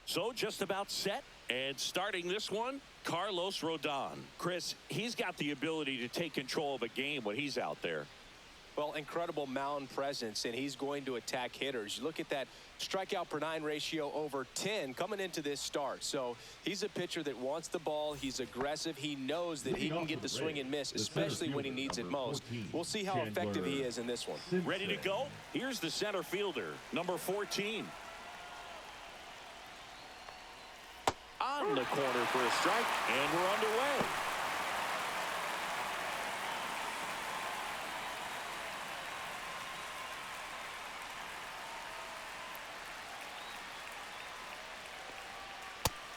So just about set, and starting this one, Carlos Rodon. Chris, he's got the ability to take control of a game when he's out there. Well, incredible mound presence, and he's going to attack hitters. You look at that strikeout per 9 ratio over 10 coming into this start. So he's a pitcher that wants the ball. He's aggressive. He knows that he can get the swing and miss, especially when he needs it most. We'll see how effective he is in this one. Ready to go? Here's the center fielder, number 14. On the corner for a strike, and we're underway.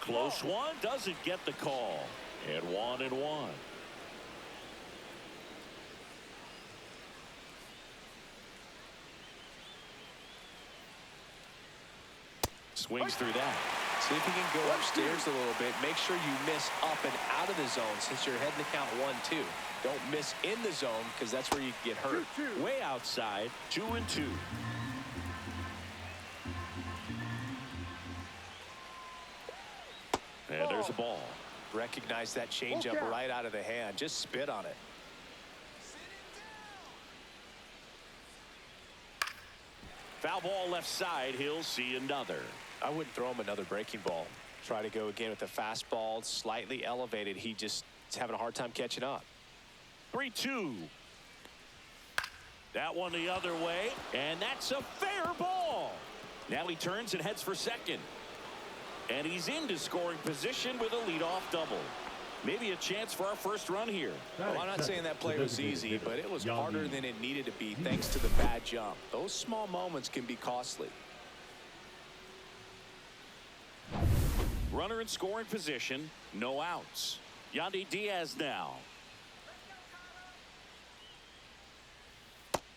Close one, doesn't get the call. And 1-1. Swings through that. See if you can go upstairs a little bit. Make sure you miss up and out of the zone since you're heading to count 1-2. Don't miss in the zone because that's where you get hurt. Way outside, 2-2. And there's a ball. Recognize that changeup right out of the hand. Just spit on it. Foul ball left side. He'll see another. I wouldn't throw him another breaking ball. Try to go again with the fastball, slightly elevated. He just is having a hard time catching up. 3-2. That one the other way, and that's a fair ball. Now he turns and heads for second. And he's into scoring position with a leadoff double. Maybe a chance for our first run here. Well, I'm not saying that play was easy, but it was harder than it needed to be thanks to the bad jump. Those small moments can be costly. Runner in scoring position, no outs. Yandy Diaz now.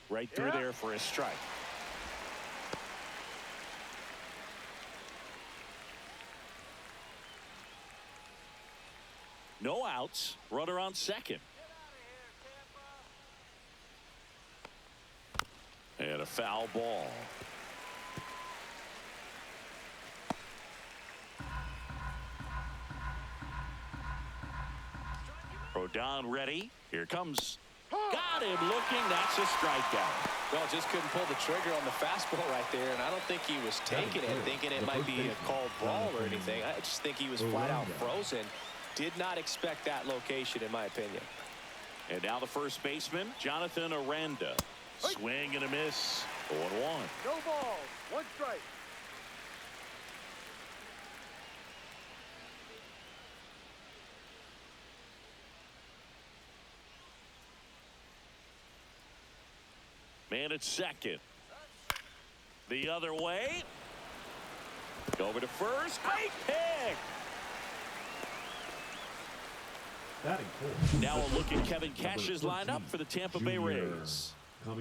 Right through there for a strike. No outs. Runner on second. And a foul ball. Rodon ready. Here comes. Got him looking. That's a strikeout. Well, just couldn't pull the trigger on the fastball right there, and I don't think he was taking it, thinking it might be a called ball or anything. I just think he was flat out frozen. Did not expect that location, in my opinion. And now the first baseman, Jonathan Aranda. Swing and a miss. 0-1. No ball. 1 strike. Man at second. The other way. Over to first. Great pick. Now a look at Kevin Cash's lineup for the Tampa Bay Rays.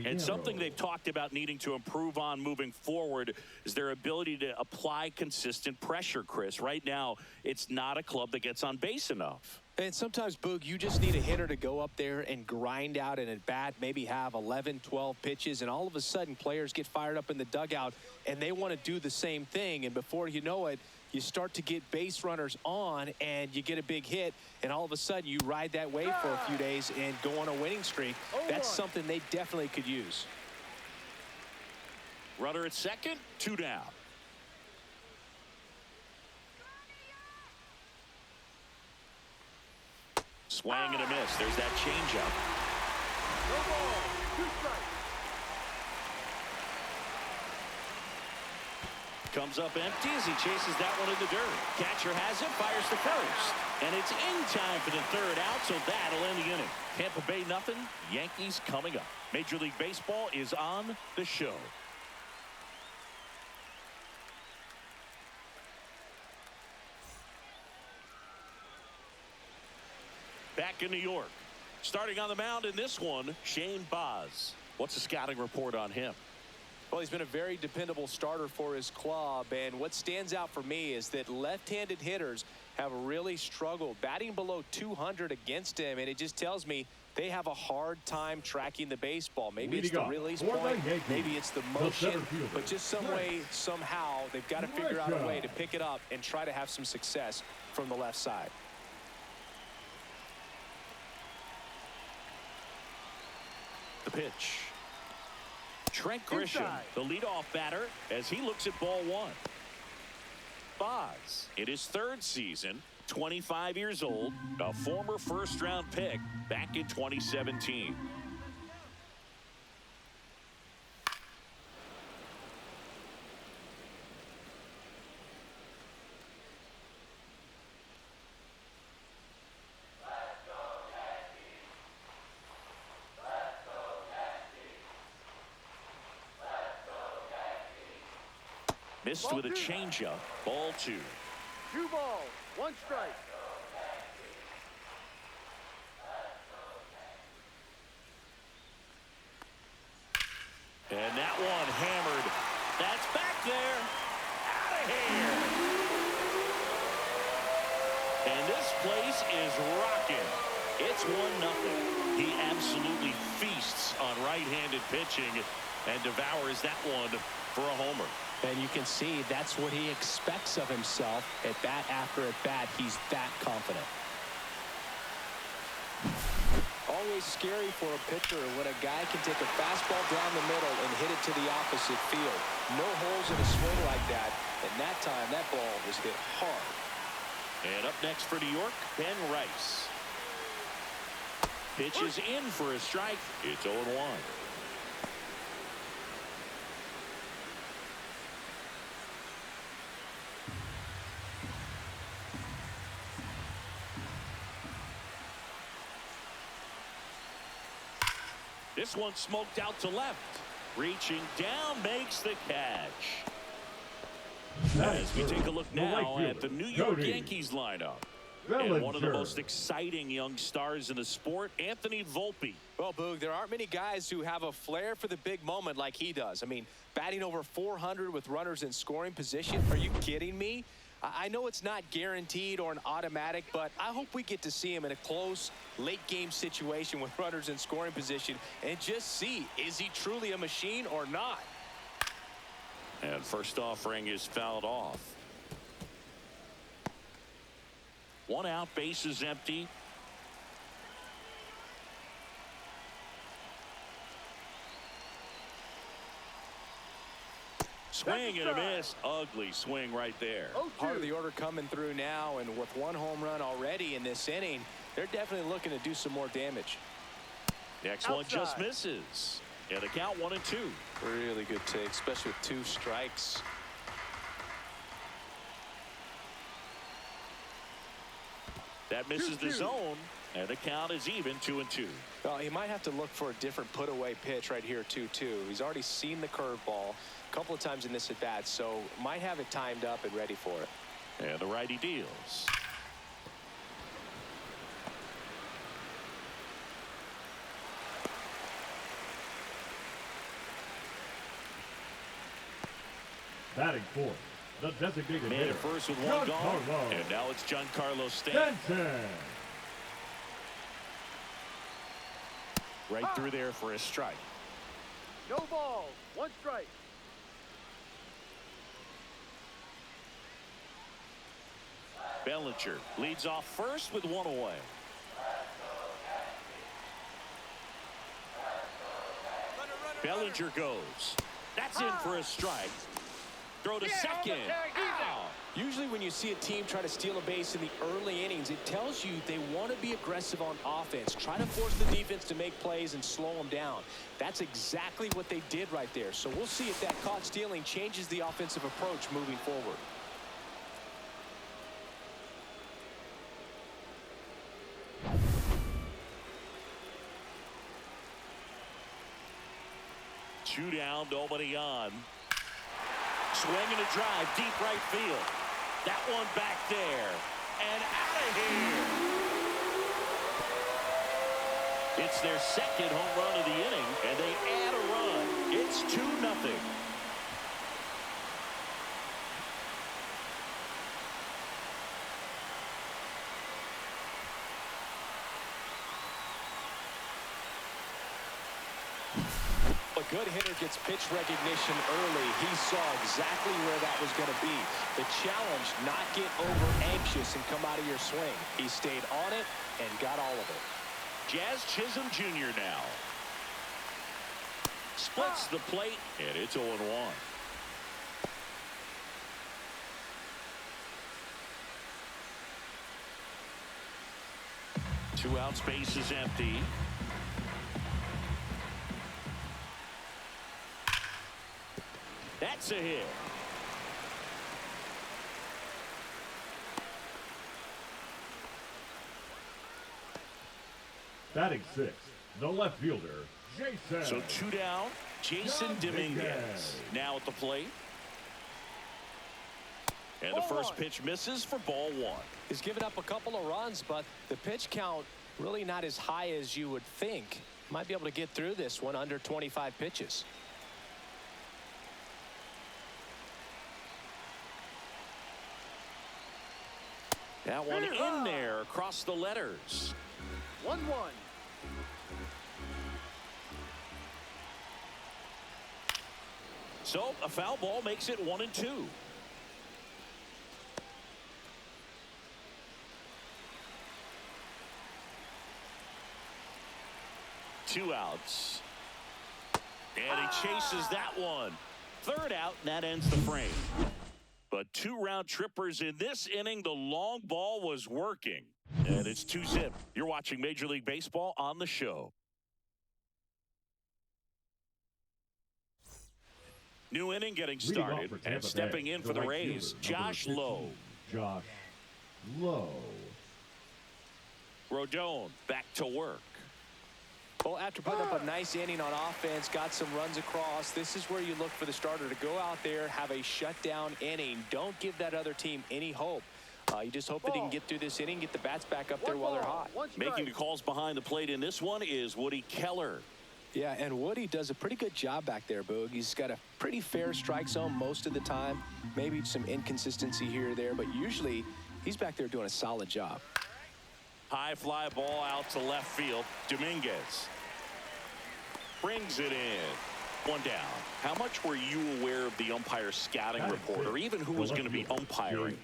And something they've talked about needing to improve on moving forward is their ability to apply consistent pressure, Chris. Right now, it's not a club that gets on base enough. And sometimes, Boog, you just need a hitter to go up there and grind out an at-bat, maybe have 11, 12 pitches, and all of a sudden players get fired up in the dugout, and they want to do the same thing. And before you know it, you start to get base runners on, and you get a big hit, and all of a sudden you ride that wave for a few days and go on a winning streak. That's something they definitely could use. Runner at second, 2 down. Swing and a miss. There's that changeup. No ball. 2 strikes. Comes up empty as he chases that one in the dirt. Catcher has it, fires to first. And it's in time for the 3rd out, so that'll end the inning. Tampa Bay nothing, Yankees coming up. Major League Baseball is on the show. Back in New York. Starting on the mound in this one, Shane Baz. What's the scouting report on him? Well, he's been a very dependable starter for his club, and what stands out for me is that left-handed hitters have really struggled batting below 200 against him, and it just tells me they have a hard time tracking the baseball. Maybe it's the release point, maybe it's the motion, but just some way, somehow, they've got to figure out a way to pick it up and try to have some success from the left side. The pitch. Trent Grisham, the leadoff batter, as he looks at ball one. Boz, in his third season, 25 years old, a former first-round pick back in 2017. Missed with a changeup. Ball two. 2 balls, 1 strike. And that one hammered. That's back there. Out of here. And this place is rocking. It's 1-0. He absolutely feasts on right-handed pitching and devours that one for a homer. And you can see that's what he expects of himself at bat after at bat. He's that confident. Always scary for a pitcher when a guy can take a fastball down the middle and hit it to the opposite field. No holes in a swing like that. And that time, that ball was hit hard. And up next for New York, Ben Rice. Pitch is in for a strike. It's 0-1. This one smoked out to left. Reaching down, makes the catch. As we take a look now at the New York Yankees lineup. And one of the most exciting young stars in the sport, Anthony Volpe. Well, Boog, there aren't many guys who have a flair for the big moment like he does. I mean, batting over 400 with runners in scoring position. Are you kidding me? I know it's not guaranteed or an automatic, but I hope we get to see him in a close, late-game situation with runners in scoring position and just see, is he truly a machine or not? And first offering is fouled off. 1 out, base is empty. Swing and a miss. Ugly swing right there. Part of the order coming through now, and with 1 home run already in this inning, they're definitely looking to do some more damage. Next one just misses. And the count 1-2. Really good take, especially with 2 strikes. That misses the zone, and the count is even 2-2. Well, he might have to look for a different put-away pitch right here, 2-2. He's already seen the curveball a couple of times in this at-bat, so might have it timed up and ready for it. And the righty deals. Batting fourth, the designated Man at first with 1 gone, and now it's Giancarlo Stanton. Right through there for a strike. No balls, 1 strike. Bellinger leads off first with 1 away. Bellinger goes. That's in for a strike. Throw to second. Ow. Usually when you see a team try to steal a base in the early innings, it tells you they want to be aggressive on offense. Try to force the defense to make plays and slow them down. That's exactly what they did right there. So we'll see if that caught stealing changes the offensive approach moving forward. Two down, nobody on. Swing and a drive, deep right field. That one back there. And out of here. It's their second home run of the inning, and they add a run. It's 2-0. good hitter gets pitch recognition early. He saw exactly where that was going to be. The challenge, not get over anxious and come out of your swing. He stayed on it and got all of it. Jazz Chisholm Jr. now. Splits the plate, and it's 0-1. 2 outs, base is empty. That's a hit. Batting 6, the left fielder, Jason. So 2 down. Jason Dominguez now at the plate. And the first pitch misses for ball 1. He's given up a couple of runs, but the pitch count really not as high as you would think. Might be able to get through this one under 25 pitches. That one in there across the letters. 1-1. So a foul ball makes it 1-2. Two outs. And he chases that one. Third out, and that ends the frame. But 2 round trippers in this inning. The long ball was working. And it's 2-zip. You're watching Major League Baseball on the show. New inning getting started. And stepping in for the Rays, Josh Lowe. Josh Lowe. Rodon back to work. Well, after putting up a nice inning on offense, got some runs across, this is where you look for the starter to go out there, have a shutdown inning. Don't give that other team any hope. You just hope that he can get through this inning, get the bats back up there while they're hot. Making the calls behind the plate in this one is Woody Keller. Yeah, and Woody does a pretty good job back there, Boog. He's got a pretty fair strike zone most of the time. Maybe some inconsistency here or there, but usually he's back there doing a solid job. High fly ball out to left field. Dominguez brings it in. 1 down. How much were you aware of the umpire scouting report, or even who was going to be umpiring?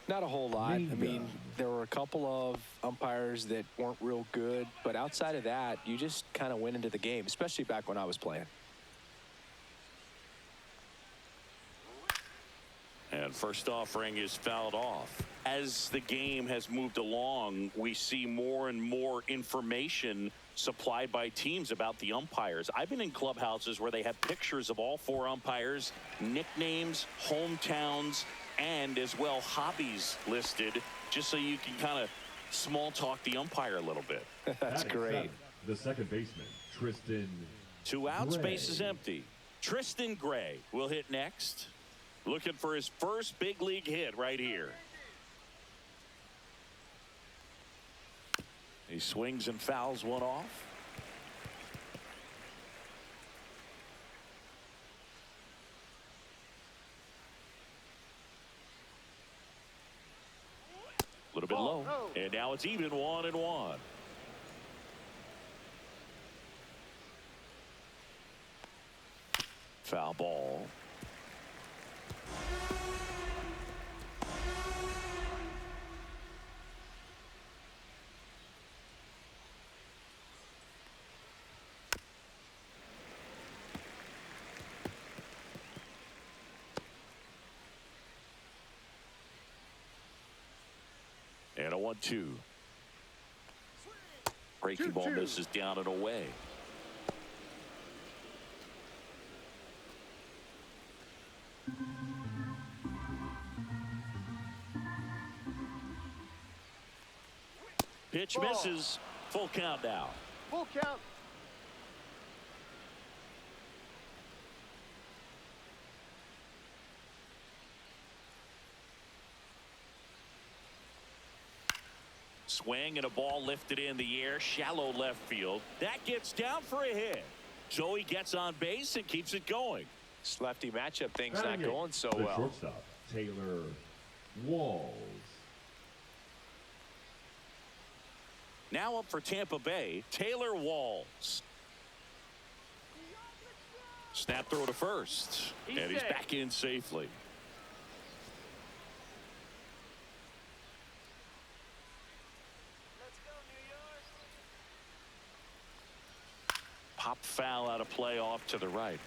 Not a whole lot. I mean, there were a couple of umpires that weren't real good, but outside of that, you just kind of went into the game, especially back when I was playing. And first offering is fouled off. As the game has moved along, we see more and more information supplied by teams about the umpires. I've been in clubhouses where they have pictures of all 4 umpires, nicknames, hometowns, and as well hobbies listed, just so you can kind of small talk the umpire a little bit. That's great. The second baseman, Tristan 2 outs, Gray. base is empty. Tristan Gray will hit next. Looking for his first big league hit right here. He swings and fouls one off. A little bit low. And now it's even 1-1. Foul ball. And a 1-2. Breaking ball misses down and away. Pitch misses. Full count now. Full count. Swing and a ball lifted in the air, shallow left field. That gets down for a hit. So he gets on base and keeps it going. This lefty matchup thing's not going so the well. Shortstop, Taylor Walls. Now up for Tampa Bay, Taylor Walls. Snap throw to first. And he's back in safely. Pop foul out of play off to the right.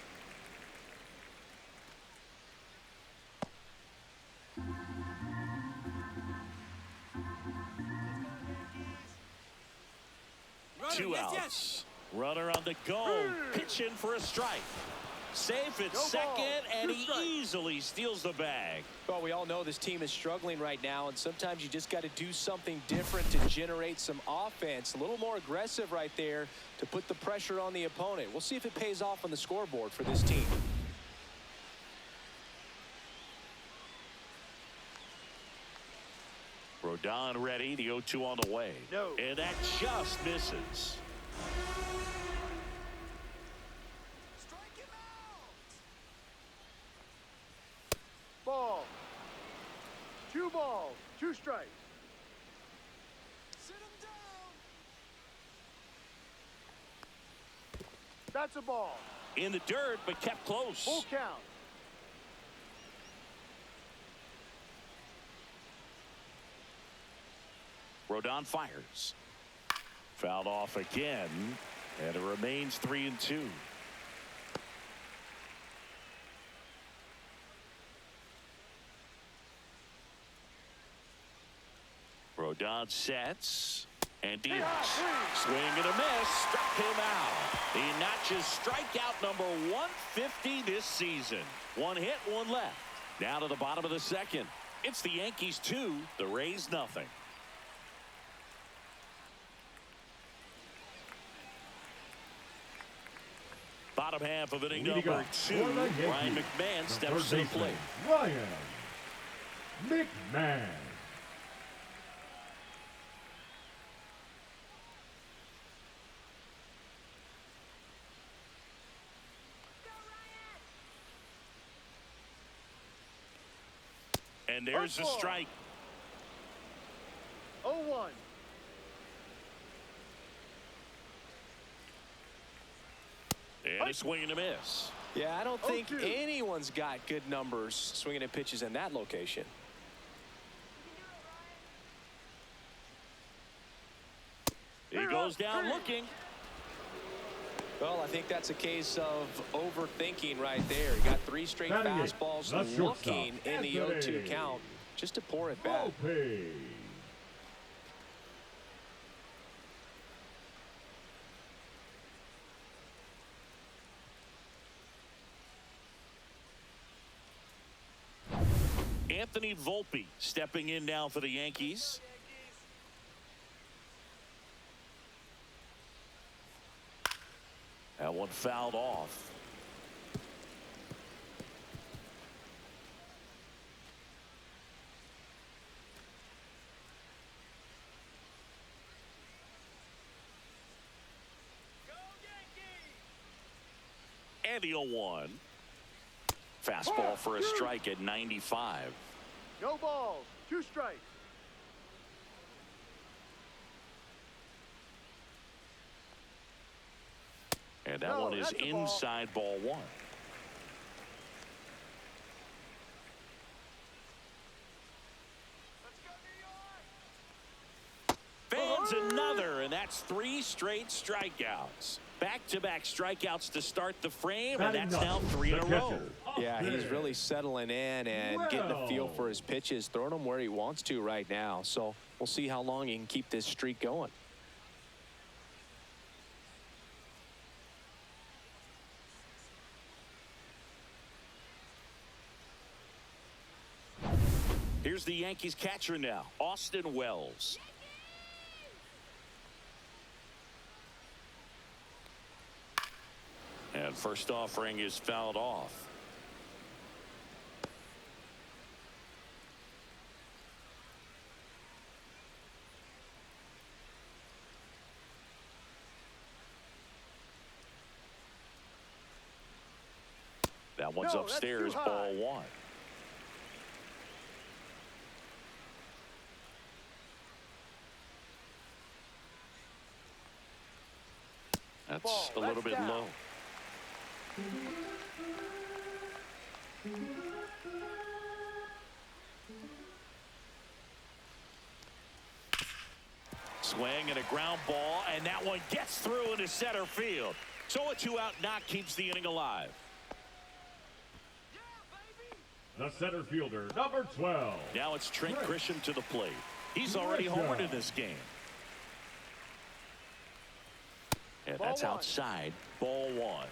Two outs. Runner on the go. Pitch in for a strike. Safe at second, and he easily steals the bag. Well, we all know this team is struggling right now, and sometimes you just got to do something different to generate some offense. A little more aggressive right there to put the pressure on the opponent. We'll see if it pays off on the scoreboard for this team. Rodon ready. The 0-2 on the way. No. And that just misses. Ball. 2 balls, 2 strikes. Sit him down. That's a ball. In the dirt, but kept close. Full count. Rodon fires. Fouled off again, and it remains 3-2. Rodon sets and deals. Swing and a miss. Struck him out. He notches strikeout number 150 this season. 1 hit, 1 left. Now to the bottom of the second. It's the Yankees 2, the Rays nothing. Bottom half of inning number 2. Ryan McMahon steps to the plate. Ryan McMahon. And there's the strike. 0-1. And a swing and a miss. Yeah, I don't think 0-2. anyone's got good numbers swinging at pitches in that location. He goes down looking. Well, I think that's a case of overthinking right there. He got 3 straight fastballs looking in the 0-2 count just to pour it back. Anthony Volpe stepping in now for the Yankees. That one fouled off. And the 0-1. Fastball for a strike at 95. No balls, 2 strikes. And that one is inside ball 1. Fans another, and that's 3 straight strikeouts. Back-to-back strikeouts to start the frame, and that's now 3 in a row. Yeah, he's really settling in and getting a feel for his pitches, throwing them where he wants to right now. So we'll see how long he can keep this streak going. Here's the Yankees catcher now, Austin Wells. And first offering is fouled off. That one's upstairs, ball 1. That's a little bit low. Swing and a ground ball, and that one gets through into center field. So a 2-out knock keeps the inning alive. The center fielder, number 12. Now it's Trent Grisham to the plate. He's already homered in this game. And that's outside. Ball 1.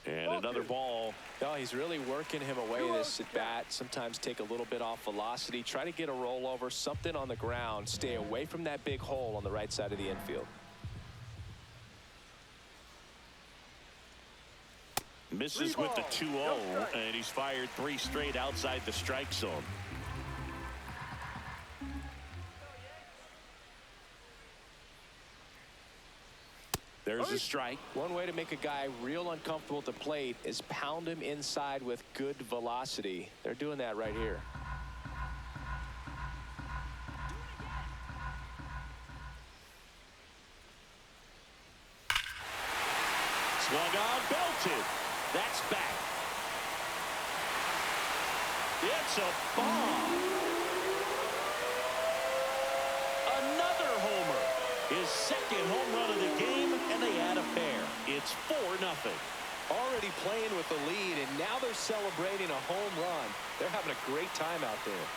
And another ball. No, he's really working him away this at bat. Sometimes take a little bit off velocity. Try to get a rollover, something on the ground. Stay away from that big hole on the right side of the infield. Misses with the 2-0, and he's fired 3 straight outside the strike zone. There's a strike. One way to make a guy real uncomfortable at the plate is pound him inside with good velocity. They're doing that right here. Swung on, belted. That's back. It's a bomb. Another homer. His second home run of the game, and they add a pair. It's 4-0. Already playing with the lead, and now they're celebrating a home run. They're having a great time out there.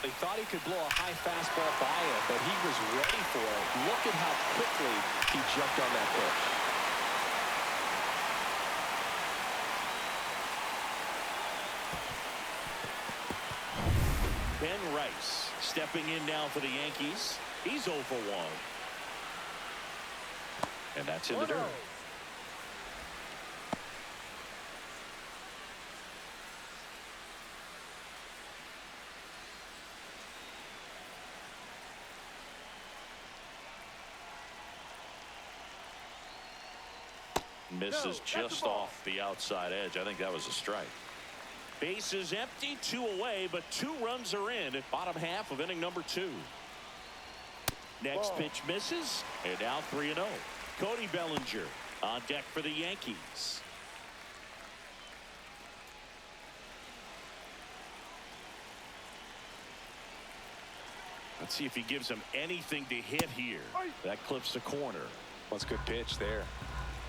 They thought he could blow a high fastball by him, but he was ready for it. Look at how quickly he jumped on that pitch. Ben Rice stepping in now for the Yankees. He's 0 for 1. And that's in the dirt. Misses just off the outside edge. I think that was a strike. Bases empty, 2 away, but 2 runs are in at bottom half of inning number 2. Next pitch misses, and now 3-0. Cody Bellinger on deck for the Yankees. Let's see if he gives him anything to hit here. That clips the corner. Well, it's a good pitch there.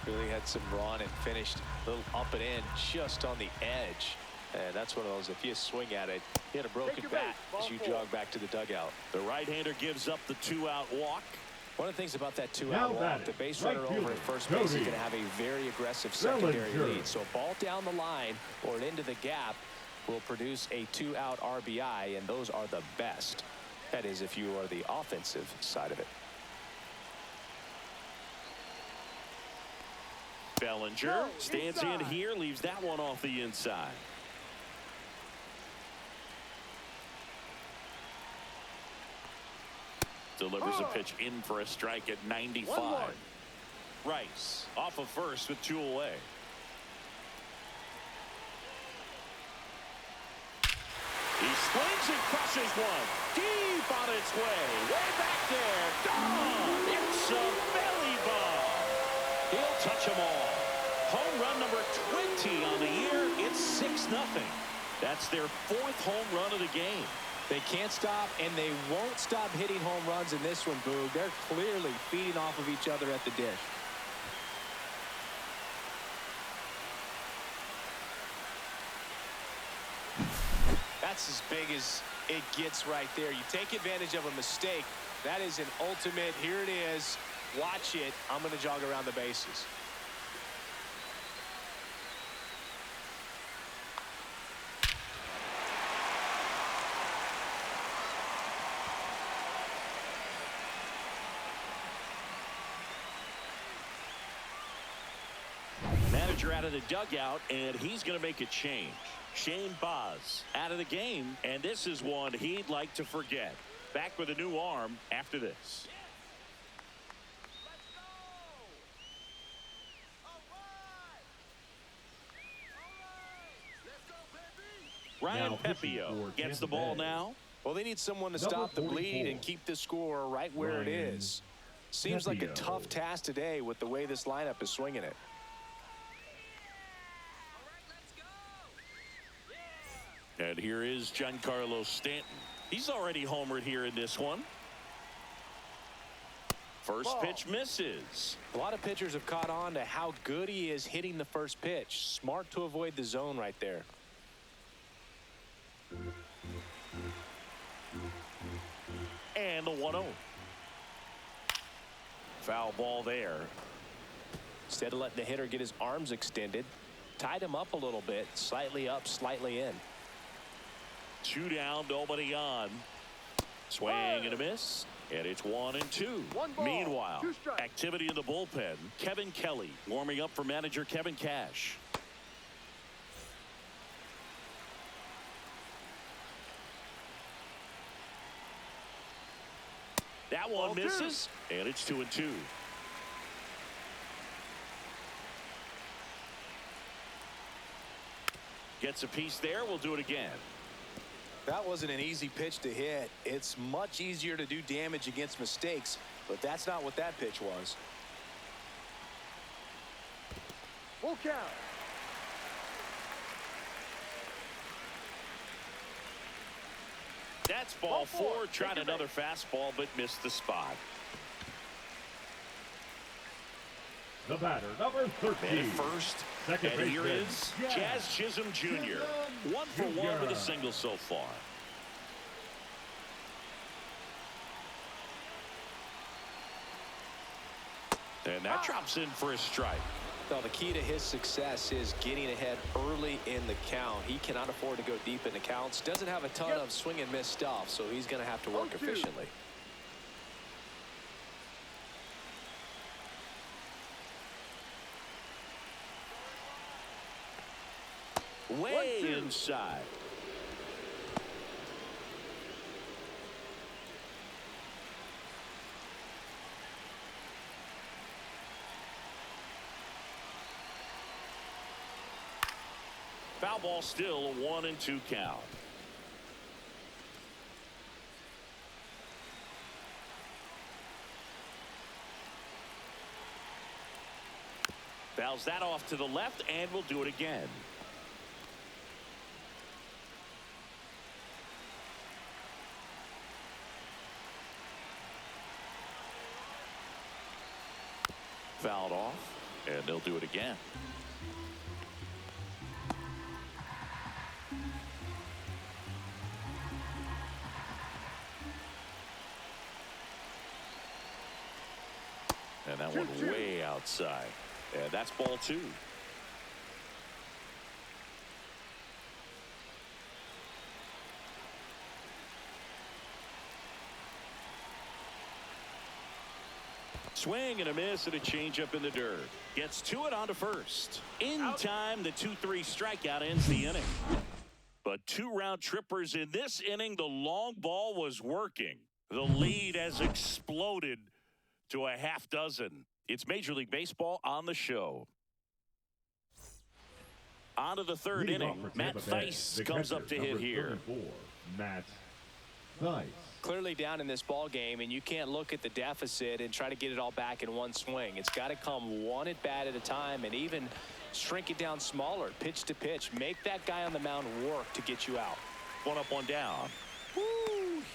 Really had some run and finished a little up and in just on the edge. And that's one of those, if you swing at it, hit a broken bat as you jog back to the dugout. The right-hander gives up the 2-out walk. One of the things about that 2-out walk, the base runner over at first base is going to have a very aggressive secondary lead. So a ball down the line or into the gap will produce a 2-out RBI, and those are the best. That is, if you are the offensive side of it. Bellinger stands in here, leaves that one off the inside. Delivers a pitch in for a strike at 95. Rice off of first with 2 away. He swings and crushes one deep on its way. Way back there. Gone. It's a belly ball. He'll touch them all. Home run number 20 on the year. It's 6-0. That's their 4th home run of the game. They can't stop, and they won't stop hitting home runs in this one, Boog. They're clearly feeding off of each other at the dish. That's as big as it gets right there. You take advantage of a mistake. That is an ultimate, here it is. Watch it. I'm going to jog around the bases. Manager out of the dugout, and he's going to make a change. Shane Baz out of the game, and this is one he'd like to forget. Back with a new arm after this. Ryan Pepio gets the ball now. Well, they need someone to stop the bleed and keep this score right where it is. Seems like a tough task today with the way this lineup is swinging it. And here is Giancarlo Stanton. He's already homered here in this one. First pitch misses. A lot of pitchers have caught on to how good he is hitting the first pitch. Smart to avoid the zone right there. And the 1-0. Foul ball there. Instead of letting the hitter get his arms extended, tied him up a little bit, slightly up, slightly in. 2 down, nobody on. Swing and a miss. And it's 1-2. Meanwhile, activity in the bullpen. Kevin Kelly warming up for manager Kevin Cash. That one misses, and it's 2-2. Gets a piece there. We'll do it again. That wasn't an easy pitch to hit. It's much easier to do damage against mistakes, but that's not what that pitch was. Full count. That's ball 4. Tried another fastball, but missed the spot. The batter, number 13. And first, Second and here baseman, is Jazz Chisholm Jr. 1 for 1 with a single so far. And that drops in for a strike. Well, the key to his success is getting ahead early in the count. He cannot afford to go deep in the counts. Doesn't have a ton of swing and miss stuff, so he's going to have to work efficiently. Way inside. Foul ball, still a 1-2 count. Fouls that off to the left, and we'll do it again. Fouled off, and they'll do it again. And that one way outside. And that's ball 2. Swing and a miss and a changeup in the dirt. Gets to it onto first. In time, the 2-3 strikeout ends the inning. But 2 round trippers in this inning. The long ball was working. The lead has exploded to a half dozen. It's Major League Baseball on the show. On to the 3rd inning. Matt Thaiss comes up to hit here. Matt Thaiss. Clearly down in this ball game, and you can't look at the deficit and try to get it all back in one swing. It's got to come one at bat at a time, and even shrink it down smaller, pitch to pitch. Make that guy on the mound work to get you out. 1 up, 1 down. Woo!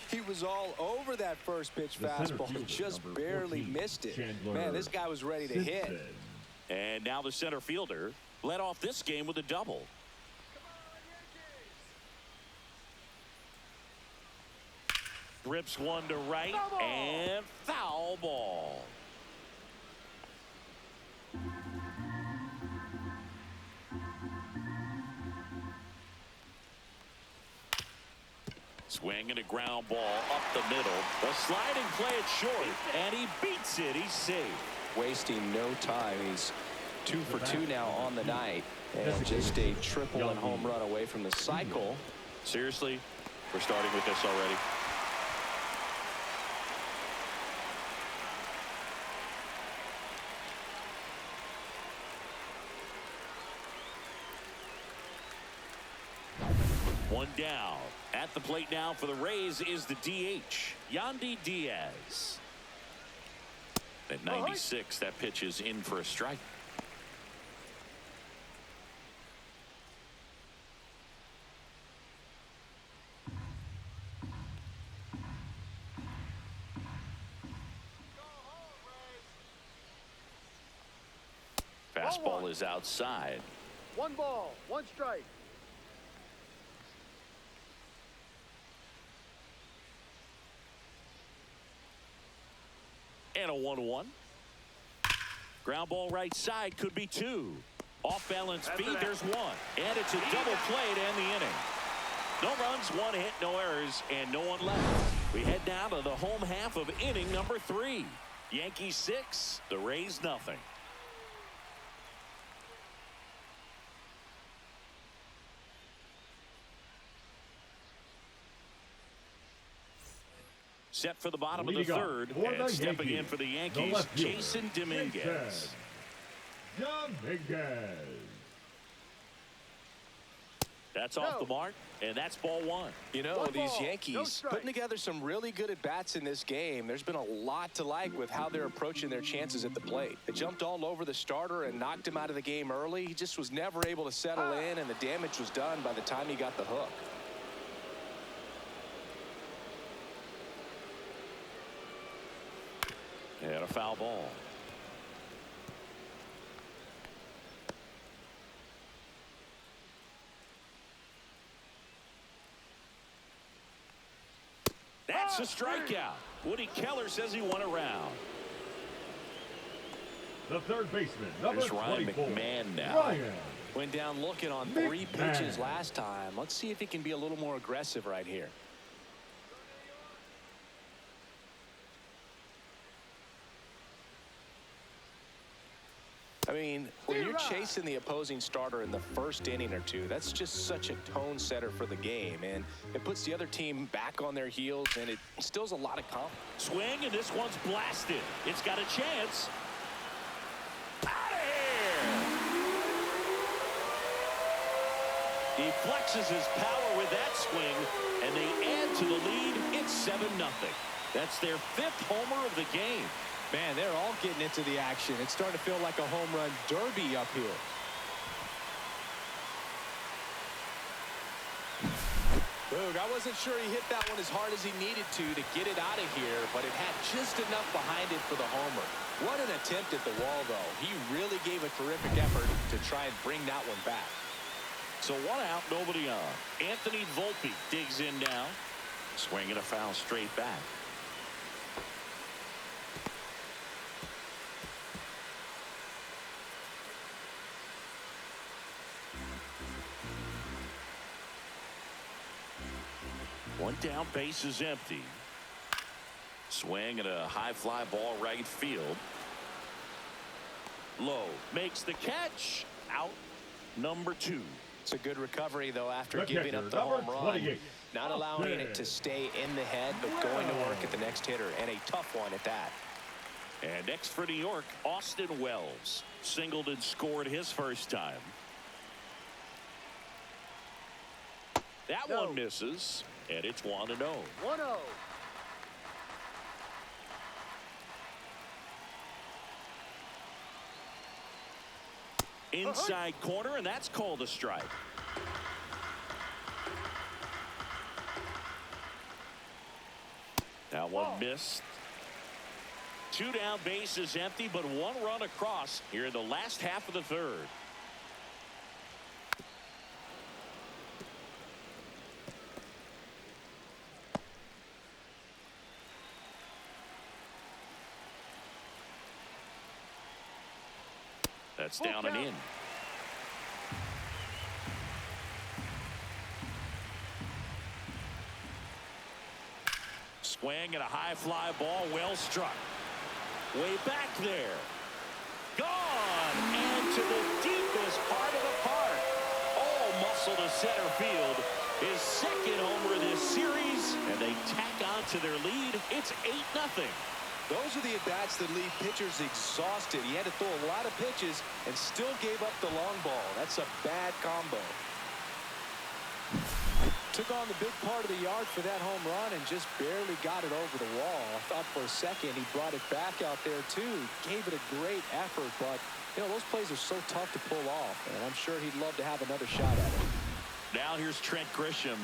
He was all over that first pitch fastball and just barely missed it. Man, this guy was ready to hit. And now the center fielder led off this game with a double. Rips one to right, and foul ball. Swing and a ground ball up the middle. The sliding play it short, and he beats it. He's safe. Wasting no time. He's 2 for 2 now on the night, and just a triple and home run away from the cycle. Seriously, we're starting with this already. One down. At the plate now for the Rays is the DH, Yandy Diaz. At 96, that pitch is in for a strike. Fastball is outside. 1 ball, 1 strike. And a 1-1. Ground ball right side, could be 2. Off balance speed, there's 1. And it's a double play to end the inning. No runs, 1 hit, no errors, and no one left. We head now to the home half of inning number 3. Yankees 6, the Rays nothing. Set for the bottom of the third, and stepping in for the Yankees, Jason Dominguez. That's off the mark, and that's ball 1. You know, these Yankees putting together some really good at-bats in this game. There's been a lot to like with how they're approaching their chances at the plate. They jumped all over the starter and knocked him out of the game early. He just was never able to settle in, and the damage was done by the time he got the hook. And a foul ball. That's a strikeout. Woody Keller says he won a round. The third baseman, number There's Ryan 24. McMahon now. Ryan. Went down looking on 3 pitches last time. Let's see if he can be a little more aggressive right here. I mean, when you're chasing the opposing starter in the first inning or two, that's just such a tone setter for the game, and it puts the other team back on their heels, and it instills a lot of confidence. Swing, and this one's blasted. It's got a chance. Out of here! He flexes his power with that swing, and they add to the lead. It's 7-0. That's their 5th homer of the game. Man, they're all getting into the action. It's starting to feel like a home run derby up here. Boog, I wasn't sure he hit that one as hard as he needed to get it out of here, but it had just enough behind it for the homer. What an attempt at the wall, though. He really gave a terrific effort to try and bring that one back. So 1 out, nobody on. Anthony Volpe digs in now. Swinging a foul straight back. One down, base is empty. Swing and a high fly ball right field. Low makes the catch. Out number 2. It's a good recovery, though, after giving up the home run. Not allowing it to stay in the head, but going to work at the next hitter, and a tough one at that. And next for New York, Austin Wells. Singled and scored his first time. That one misses, and it's 1-0. 1-0. Inside corner, and that's called a strike. That one missed. 2 down, base is empty, but 1 run across here in the last half of the third. That's down and in. Swing and a high fly ball, well struck. Way back there. Gone, and to the deepest part of the park. All muscle to center field. His 2nd homer of this series, and they tack on to their lead. It's 8-0. Those are the at-bats that leave pitchers exhausted. He had to throw a lot of pitches and still gave up the long ball. That's a bad combo. Took on the big part of the yard for that home run and just barely got it over the wall. I thought for a second he brought it back out there too. Gave it a great effort, but you know, those plays are so tough to pull off, and I'm sure he'd love to have another shot at it. Now here's Trent Grisham.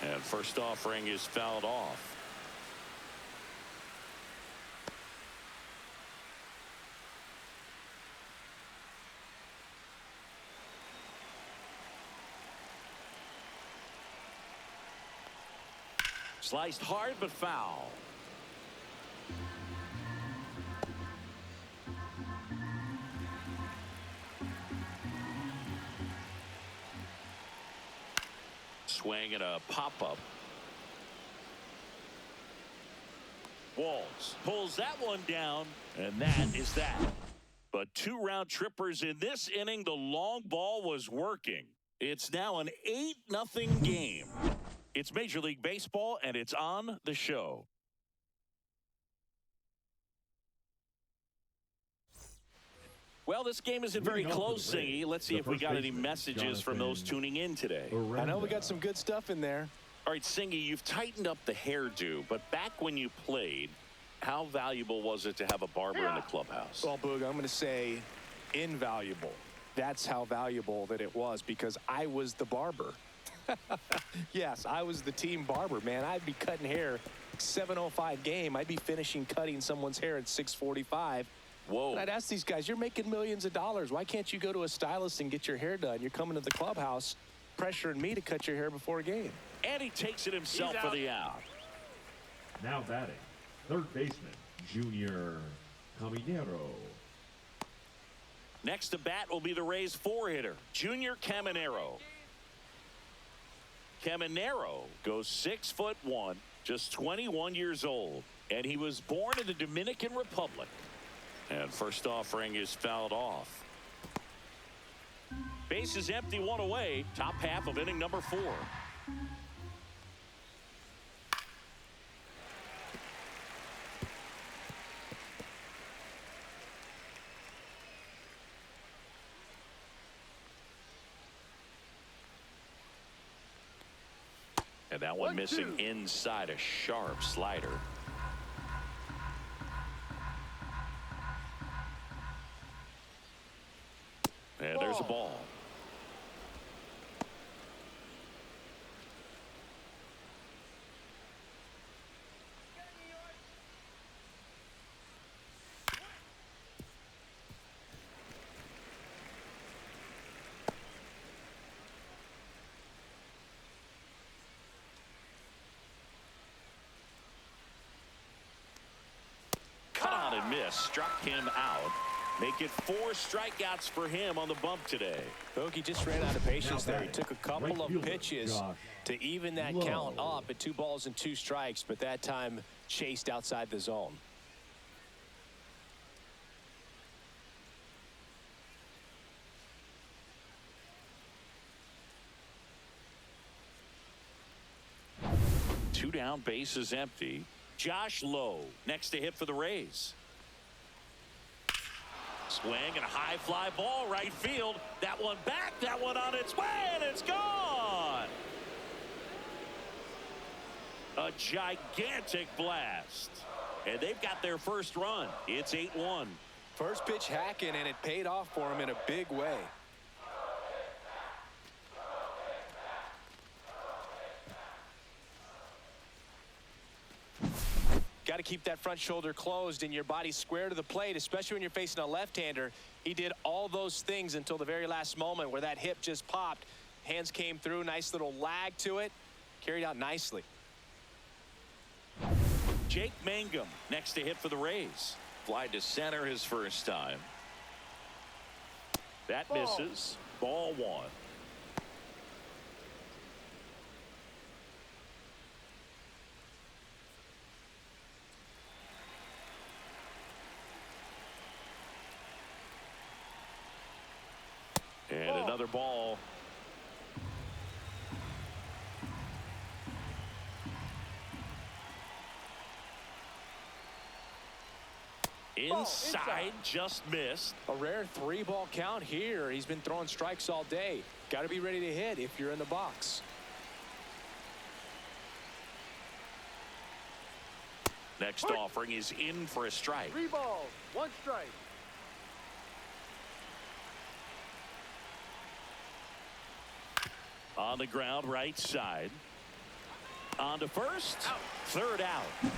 And first offering is fouled off. Sliced hard but foul. Swing and a pop-up. Walls pulls that one down, and that is that. But 2 round trippers in this inning. The long ball was working. It's now an 8-0 game. It's Major League Baseball, and it's on the show. Well, this game isn't very close, Singy. Let's see if we got any messages from those tuning in today. I know we got some good stuff in there. All right, Singy, you've tightened up the hairdo, but back when you played, how valuable was it to have a barber in the clubhouse? Well, Boog, I'm going to say invaluable. That's how valuable that it was, because I was the barber. Yes, I was the team barber, man. I'd be cutting hair 7:05 game. I'd be finishing cutting someone's hair at 6:45. Whoa. And I'd ask these guys, you're making millions of dollars. Why can't you go to a stylist and get your hair done? You're coming to the clubhouse pressuring me to cut your hair before a game. And he takes it himself for the out. Now batting, third baseman, Junior Caminero. Next to bat will be the Rays 4-hitter, Junior Caminero. Caminero goes 6'1", just 21 years old, and he was born in the Dominican Republic. And first offering is fouled off. Base is empty, 1 away. Top half of inning number 4. And that one missing inside, a sharp slider. And there's a ball. Cut on and miss. Struck him out. Make it 4 strikeouts for him on the bump today. Bogey just ran out of patience there. He took a couple of pitches to even that count up at 2 balls and 2 strikes, but that time chased outside the zone. Two down, base is empty. Josh Lowe next to hit for the Rays. Swing and a high fly ball right field. That one back, that one on its way, and it's gone. A gigantic blast. And they've got their first run. It's 8-1. First pitch hacking, and it paid off for him in a big way. Got to keep that front shoulder closed and your body square to the plate, especially when you're facing a left-hander. He did all those things until the very last moment where that hip just popped. Hands came through, nice little lag to it. Carried out nicely. Jake Mangum next to hit for the Rays. Fly to center his first time. That misses. Ball 1. And another ball. Inside, just missed. A rare 3-ball count here. He's been throwing strikes all day. Got to be ready to hit if you're in the box. Next offering is in for a strike. 3 balls, 1 strike. On the ground, right side. On to first. Out. Third out.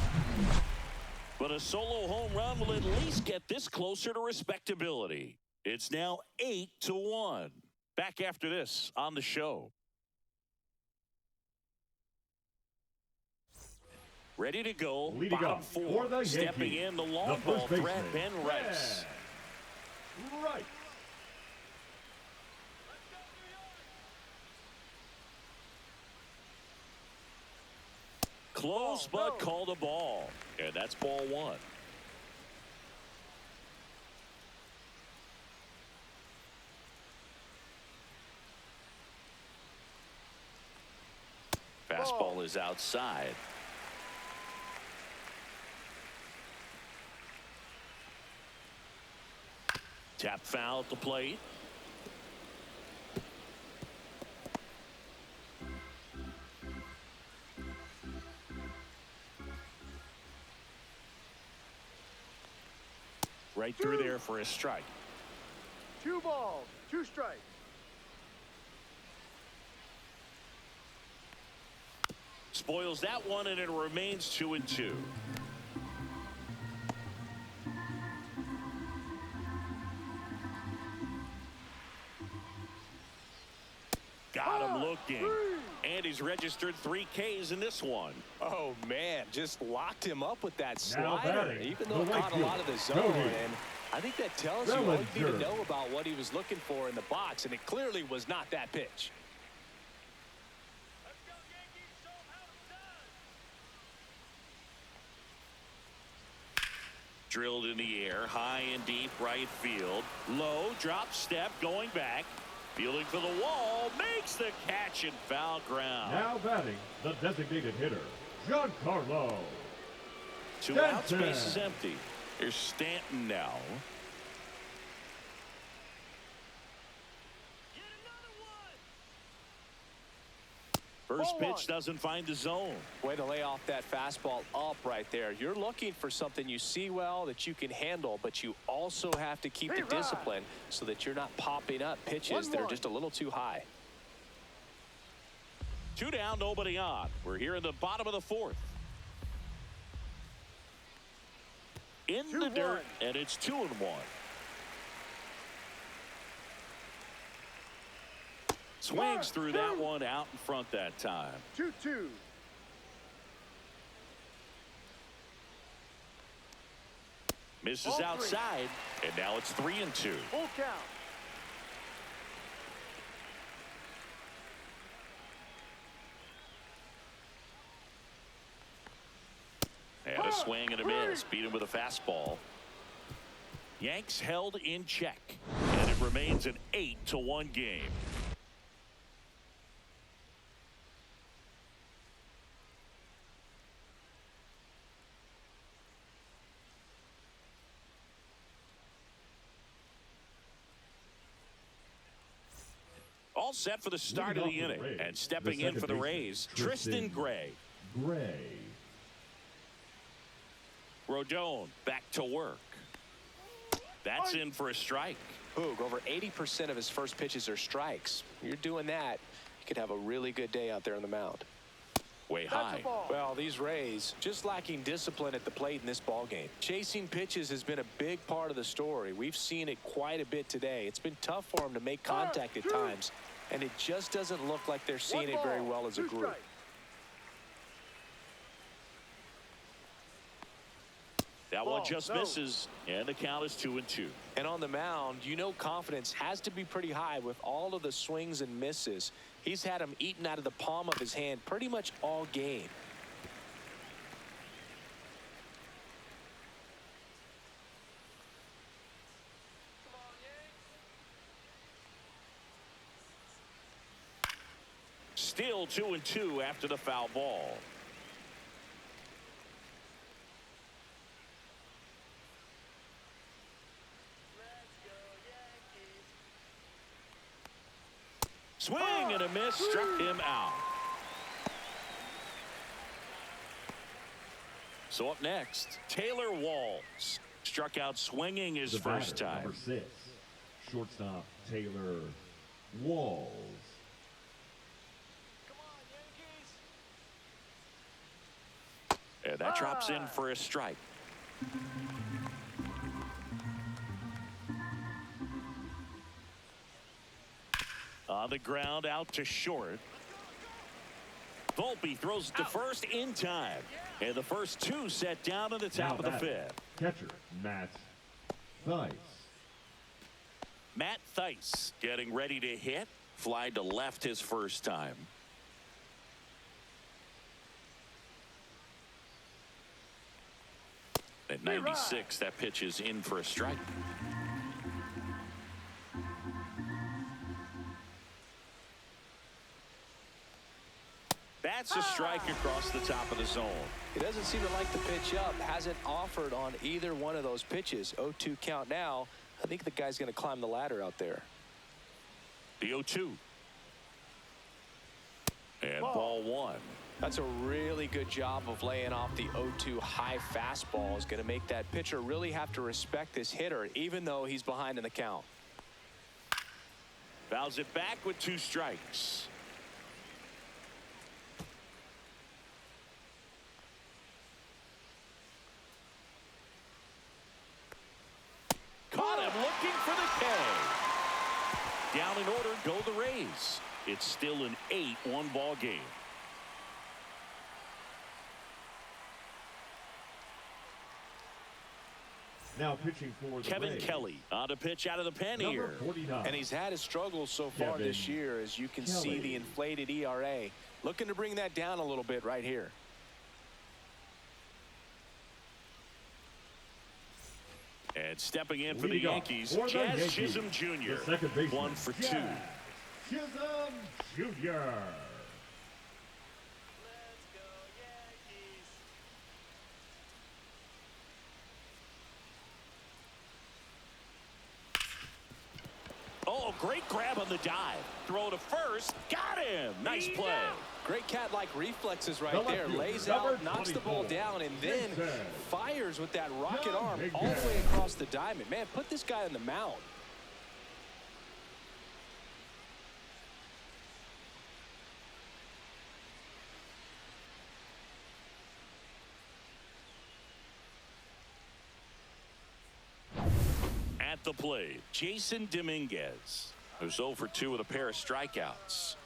But a solo home run will at least get this closer to respectability. It's now 8-1. Back after this on the show. Ready to go. Leading Bottom up 4. for the Stepping Yankees, in the long ball threat, Ben Rice. Right. Close, but called a ball. And that's ball 1. Fastball is outside. Tap foul at the plate. Right through there for a strike. 2 balls, 2 strikes. Spoils that one, and it remains 2-2. Got him looking. And he's registered 3 Ks in this one. Oh, man, just locked him up with that Now slider, batting, even though it caught a lot of the zone. And I think that tells you all you need to know about what he was looking for in the box, and it clearly was not that pitch. Drilled in the air, high and deep right field. Low, drop step, going back. Fielding for the wall, makes the catch in foul ground. Now batting, the designated hitter, Giancarlo. 2 outs, base is empty. Here's Stanton now. First pitch doesn't find the zone. Way to lay off that fastball up right there. You're looking for something you see well that you can handle, but you also have to keep the discipline so that you're not popping up pitches that are just a little too high. 2 down, nobody on. We're here in the bottom of the 4th. In the dirt, and it's 2-1. Swings through that one out in front that time. 2-2. Misses outside, and now it's 3-2. Full count. And a swing and a miss. Beat him with a fastball. Yanks held in check, and it remains an 8-1 game. All set for the start of the inning, and stepping in for the Rays, Tristan Gray. Rodon back to work. That's in for a strike. Boog, over 80% of his first pitches are strikes. You're doing that, you could have a really good day out there on the mound. Way high. Well, these Rays just lacking discipline at the plate in this ball game. Chasing pitches has been a big part of the story. We've seen it quite a bit today. It's been tough for them to make contact at times, and it just doesn't look like they're seeing it very well as a group. That one just misses, and the count is 2-2. And on the mound, you know confidence has to be pretty high with all of the swings and misses. He's had them eaten out of the palm of his hand pretty much all game. Still 2-2 after the foul ball. Swing and a miss, struck him out. So up next, Taylor Walls. Struck out swinging his first time. Number 6, shortstop Taylor Walls. Come on, Yankees. And that drops in for a strike. On the ground, out to short. Volpe throws to first in time. And the first 2 set down at the top of the 5th. Catcher Matt Thaiss. Matt Thaiss getting ready to hit. Fly to left his first time. At 96, that pitch is in for a strike. That's a strike across the top of the zone. He doesn't seem to like the pitch up. Hasn't offered on either one of those pitches. 0-2 count now. I think the guy's going to climb the ladder out there. The 0-2. And ball 1. That's a really good job of laying off the 0-2 high fastball. Is going to make that pitcher really have to respect this hitter, even though he's behind in the count. Fouls it back with 2 strikes. Caught him looking for the K. Down in order go the Rays. It's still an 8-1 ball game. Now pitching for the Kevin Rays, Kelly on to pitch out of the pen number here. 49. And he's had his struggles so far Kevin this year, as you can see Kelly. the inflated ERA. Looking to bring that down a little bit right here. And stepping in for the Leading off Yankees, for the Jazz Yankees, Chisholm the Jr. second baseman, 1 for 2. Jazz Chisholm Jr. Let's go, Yankees. Oh, great grab on the dive. Throw to first. Got him. Nice play. Great cat-like reflexes right The left there. fielder, Lays number out, knocks the ball 24, down, and then Jason. fires with that rocket John arm Big all the Man. way across the diamond. Man, put this guy on the mound. At the plate, Jason Dominguez, who's 0 for 2 with a pair of strikeouts.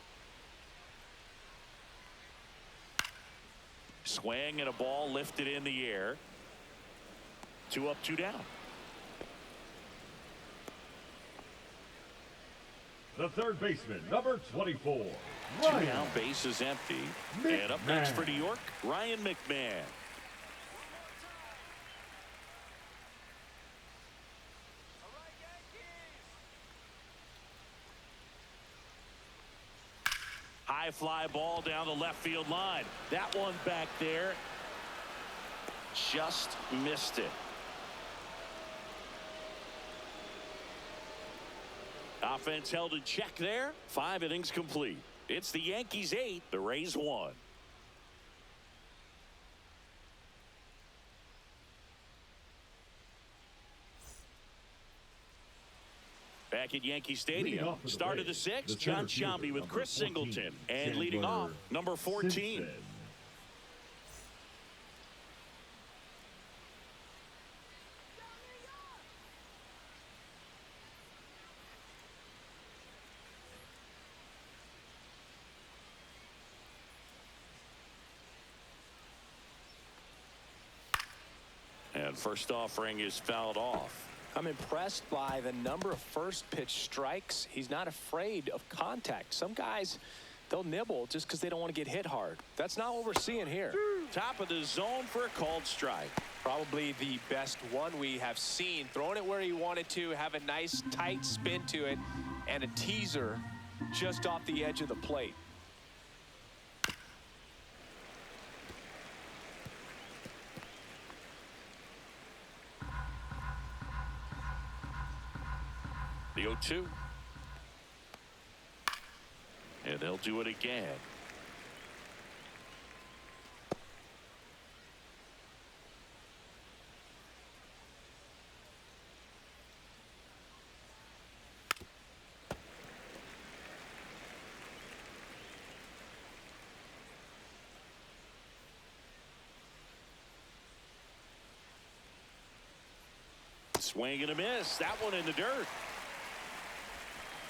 Swing and a ball lifted in the air. 2 up, 2 down. The third baseman, number 24. 2 Ryan down, base is empty. And up next for New York, Ryan McMahon. High fly ball down the left field line. That one back there just missed it. Offense held in check there. 5 innings complete. It's the Yankees 8, the Rays 1. Back at Yankee Stadium, start of the 6th, John Sciambi with Chris Singleton, and leading off, number 14. Simpson. And first offering is fouled off. I'm impressed by the number of first pitch strikes. He's not afraid of contact. Some guys, they'll nibble just because they don't want to get hit hard. That's not what we're seeing here. Top of the zone for a called strike. Probably the best one we have seen. Throwing it where he wanted to, have a nice tight spin to it, and a teaser just off the edge of the plate. The 0-2. And they'll do it again. Swing and a miss. That one in the dirt.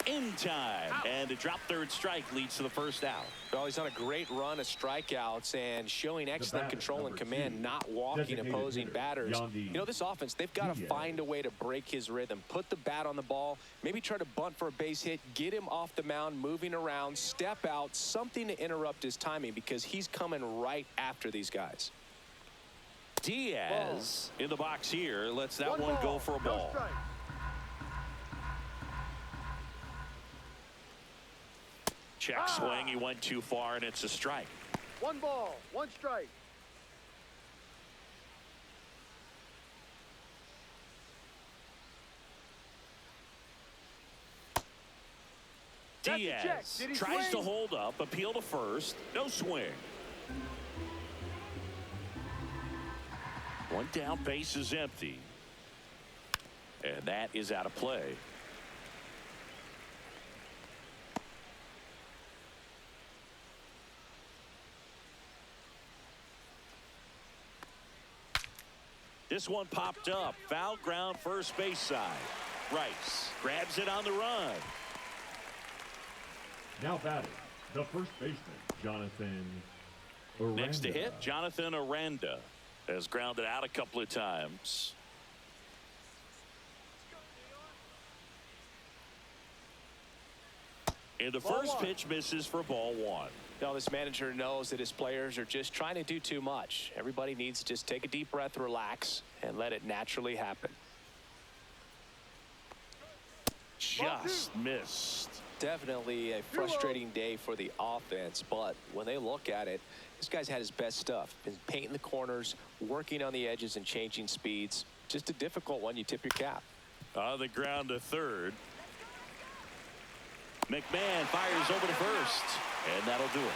In time. And a drop third strike leads to the first out. Well, he's on a great run of strikeouts and showing excellent control and command, not walking opposing batters. You know, this offense, they've got to find a way to break his rhythm, put the bat on the ball, maybe try to bunt for a base hit, get him off the mound, moving around, step out, something to interrupt his timing because he's coming right after these guys. Diaz in the box here lets that one go for a ball. Check swing. He went too far, and it's a strike. 1 ball, 1 strike. Diaz tries to hold up, appeal to first. No swing. 1 down, base is empty. And that is out of play. This one popped up. Foul ground, first base side. Rice grabs it on the run. Now batting, the first baseman, Jonathan Aranda. Next to hit, Jonathan Aranda has grounded out a couple of times. And the first pitch misses for ball 1. Now, this manager knows that his players are just trying to do too much. Everybody needs to just take a deep breath, relax, and let it naturally happen. Just missed. Definitely a frustrating day for the offense, but when they look at it, this guy's had his best stuff. Been painting the corners, working on the edges, and changing speeds. Just a difficult one. You tip your cap. On the ground to third. McMahon fires over to first, and that'll do it.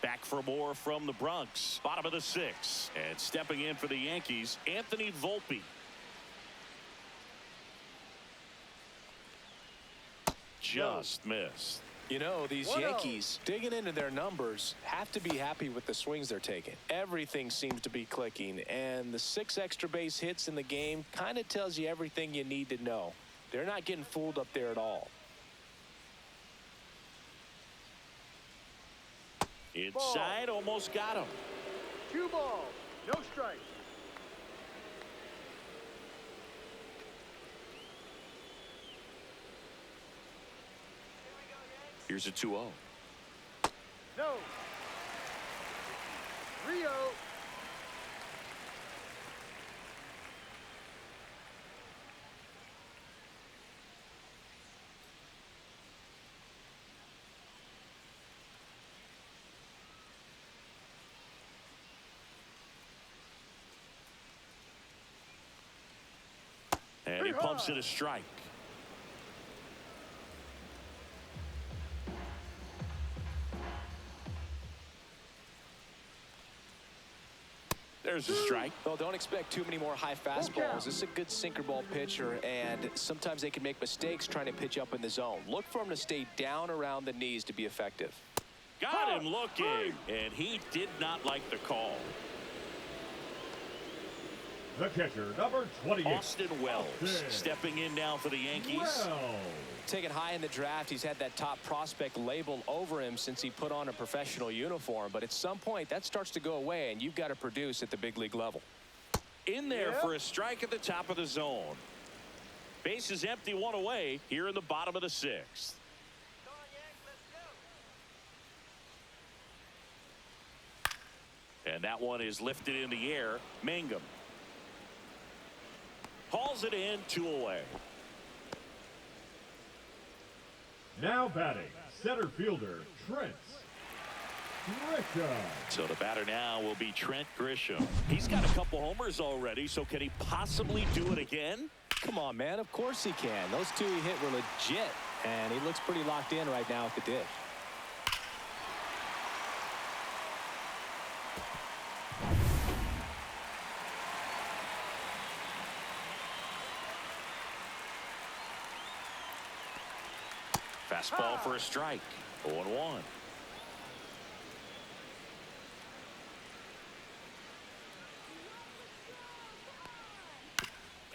Back for more from the Bronx. Bottom of the 6th. And stepping in for the Yankees, Anthony Volpe. Just missed. You know, these Yankees, digging into their numbers, have to be happy with the swings they're taking. Everything seems to be clicking, and the 6 extra base hits in the game kind of tells you everything you need to know. They're not getting fooled up there at all. Inside, almost got him. 2 balls, no strikes. Here's a 2-0. No. 3-0. And he pumps it a strike. There's a strike. Well, don't expect too many more high fastballs. This is a good sinker ball pitcher, and sometimes they can make mistakes trying to pitch up in the zone. Look for him to stay down around the knees to be effective. Got him looking, and he did not like the call. The catcher, number 28. Austin Wells stepping in now for the Yankees. Taken high in the draft, he's had that top prospect label over him since he put on a professional uniform. But at some point, that starts to go away, and you've got to produce at the big league level. In there for a strike at the top of the zone. Base is empty, 1 away here in the bottom of the 6th. And that one is lifted in the air. Mangum hauls it in, 2 away. Now batting, center fielder, Trent So the batter now will be Trent Grisham. He's got a couple homers already, so can he possibly do it again? Come on, man. Of course he can. Those two he hit were legit, and he looks pretty locked in right now at the dish. Fastball for a strike. 0-1.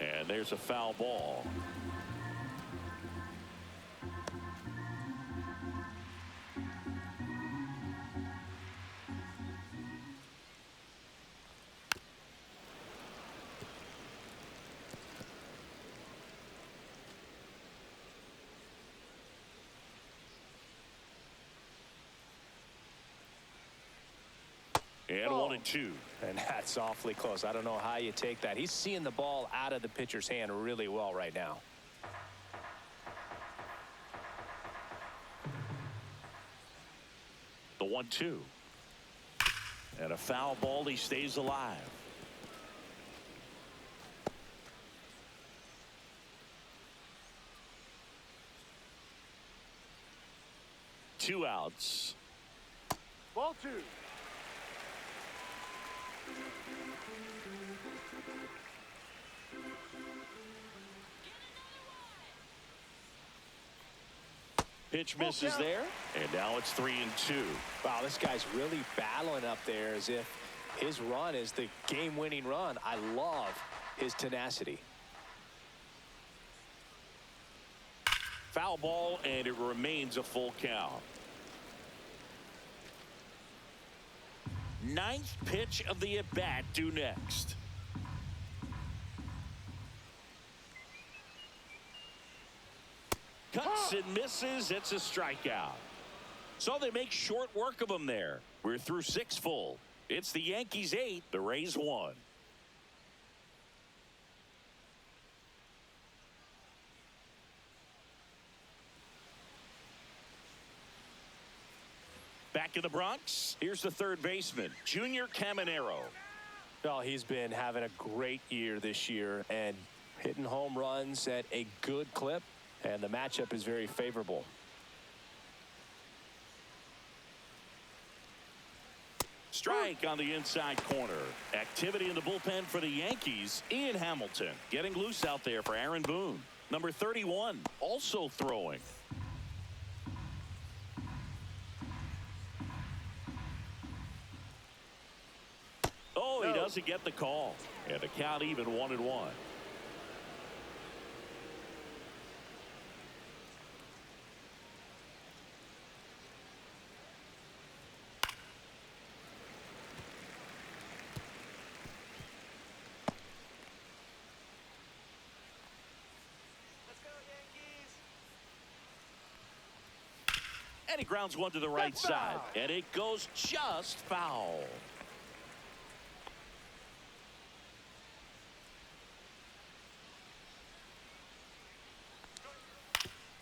And there's a foul ball. And 1-2. And that's awfully close. I don't know how you take that. He's seeing the ball out of the pitcher's hand really well right now. The 1-2. And a foul ball. He stays alive. Two outs. Ball 2. Pitch misses there, and now it's 3-2. Wow, this guy's really battling up there as if his run is the game-winning run. I love his tenacity. Foul ball, and it remains a full count. Ninth pitch of the at-bat due next. Cuts and misses. It's a strikeout. So they make short work of him there. We're through 6 full. It's the Yankees 8, the Rays 1. Back in the Bronx, here's the third baseman, Junior Caminero. Well, he's been having a great year this year and hitting home runs at a good clip, and the matchup is very favorable. Strike on the inside corner. Activity in the bullpen for the Yankees. Ian Hamilton getting loose out there for Aaron Boone. Number 31 also throwing. Oh, he doesn't get the call. And the count even 1-1. And he grounds one to the right side. And it goes just foul.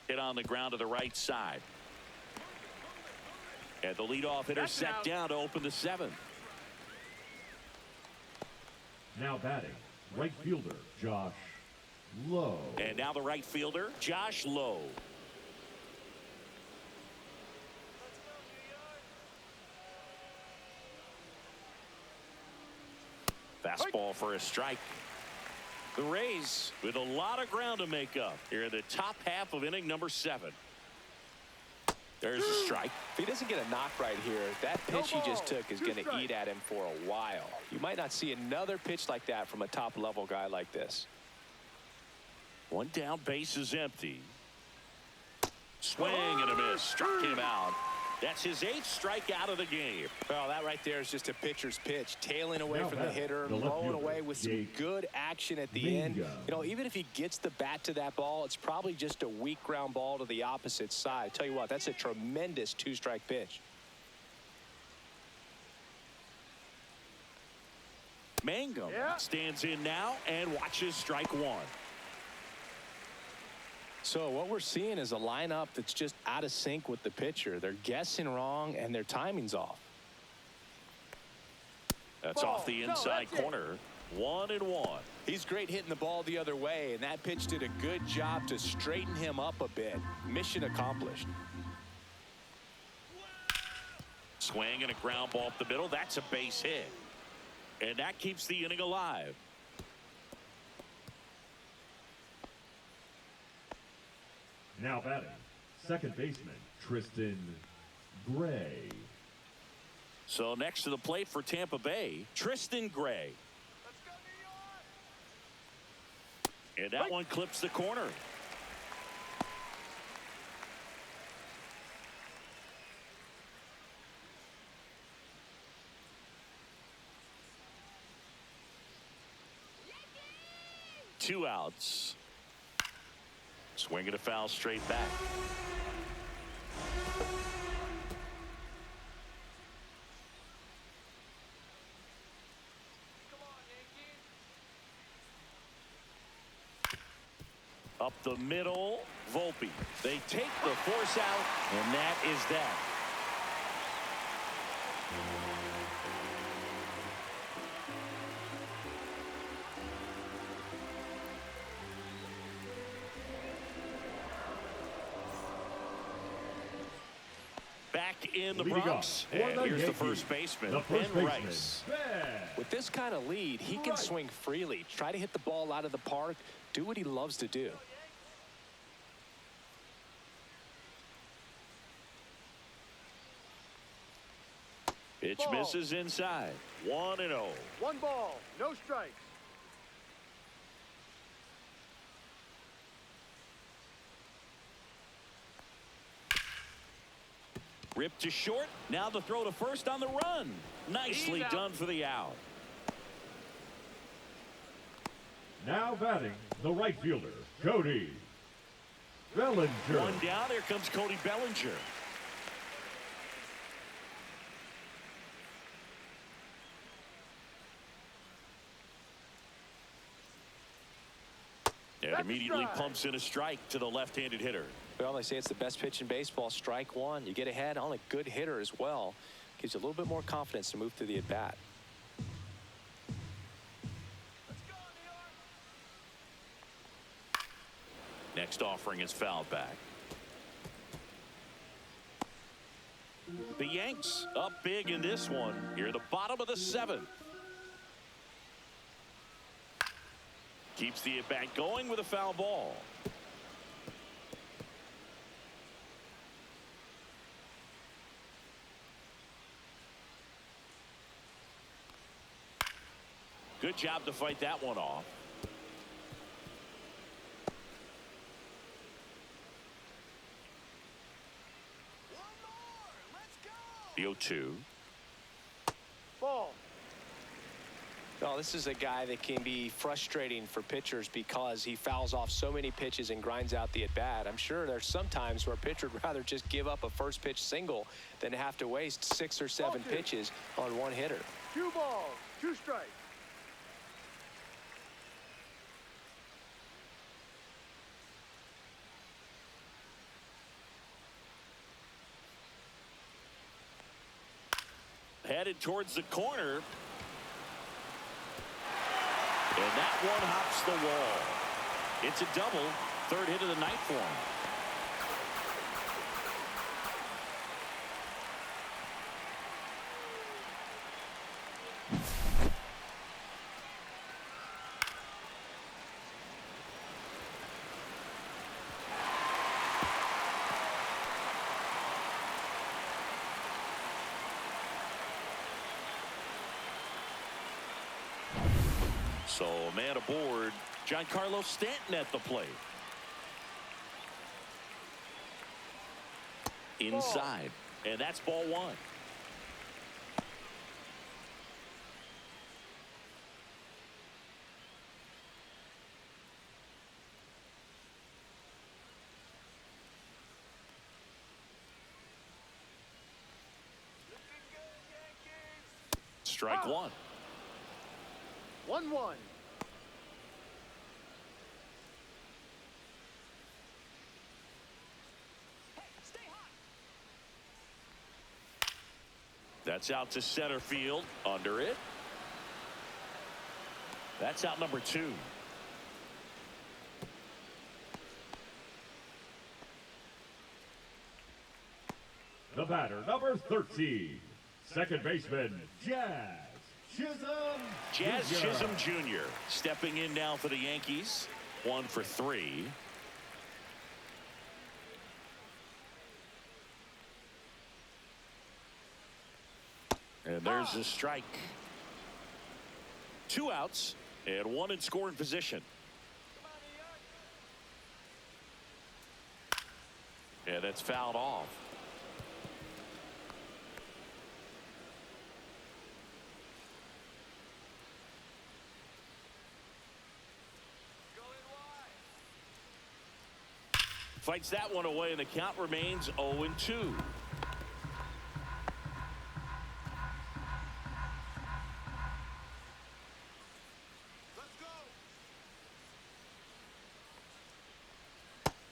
Hit on the ground to the right side. And the leadoff hitter set down to open the 7th. Now batting, right fielder Josh Lowe. And now the right fielder, Josh Lowe. Fastball for a strike. The Rays with a lot of ground to make up here in the top half of inning number 7. There's a strike. If he doesn't get a knock right here, that pitch he just took is going to eat at him for a while. You might not see another pitch like that from a top-level guy like this. One down, base is empty. Swing and a miss. Struck him out. That's his 8th strikeout of the game. Well, that right there is just a pitcher's pitch. Tailing away from the hitter, blowing away with some good action at the end. You know, even if he gets the bat to that ball, it's probably just a weak ground ball to the opposite side. Tell you what, that's a tremendous 2-strike pitch. Mangum stands in now and watches strike 1. So what we're seeing is a lineup that's just out of sync with the pitcher. They're guessing wrong and their timing's off. That's off the inside corner. 1-1. He's great hitting the ball the other way, and that pitch did a good job to straighten him up a bit. Mission accomplished. Swing and a ground ball up the middle. That's a base hit. And that keeps the inning alive. Now batting, second baseman Tristan Gray. So next to the plate for Tampa Bay, Tristan Gray. And that one clips the corner. Two outs. Swing and a foul straight back. Up the middle, Volpe. They take the force out, and that is that. Back in the Bronx, and here's the first baseman, Ben Rice. With this kind of lead, he can swing freely, try to hit the ball out of the park, do what he loves to do. Pitch misses inside. 1-0. 1 ball, no strikes. Ripped to short. Now the throw to first on the run. Nicely done for the out. Now batting, the right fielder, Cody Bellinger. One down. Here comes Cody Bellinger. And immediately pumps in a strike to the left-handed hitter. Well, they say it's the best pitch in baseball. Strike one. You get ahead on a good hitter as well. Gives you a little bit more confidence to move through the at-bat. Next offering is fouled back. The Yanks up big in this one. Here at the bottom of the 7th. Keeps the at-bat going with a foul ball. Good job to fight that one off. The 0-2. Ball. Well, this is a guy that can be frustrating for pitchers because he fouls off so many pitches and grinds out the at-bat. I'm sure there's some times where a pitcher would rather just give up a first pitch single than have to waste 6 or 7 pitches on one hitter. 2 balls, 2 strikes. Headed towards the corner. And that one hops the wall. It's a double. 3rd hit of the night for him. So a man aboard, Giancarlo Stanton at the plate. Inside. And that's ball 1. Strike 1. 1-1. That's out to center field. Under it. That's out number 2. The batter, number 13, second baseman, Jazz Chisholm Jazz Jr. Chisholm Jr. stepping in now for the Yankees. 1 for 3. And there's a strike. 2 outs and 1 in scoring position. And it's fouled off. Fights that one away, and the count remains 0-2.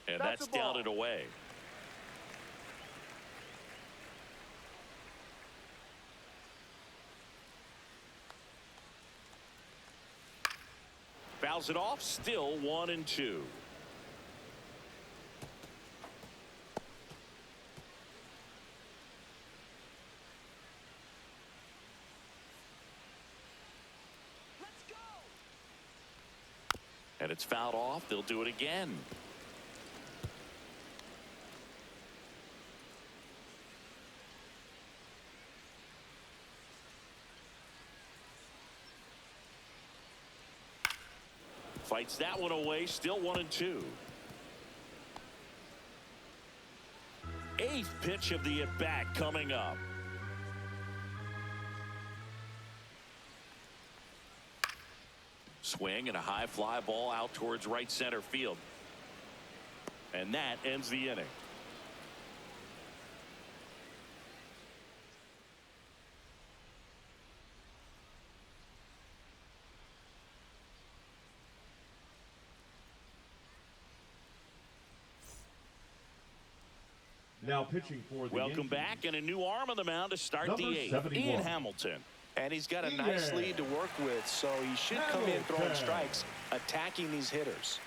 And that's down and away. Fouls it off, still 1-2. And it's fouled off. They'll do it again. Fights that one away. Still 1-2. 8th pitch of the at-bat coming up. Swing and a high fly ball out towards right center field. And that ends the inning. Now pitching for the Welcome Yankees, back, and a new arm on the mound to start number the 8th. 71. Ian Hamilton. And he's got a nice lead to work with, so he should come in throwing strikes, attacking these hitters.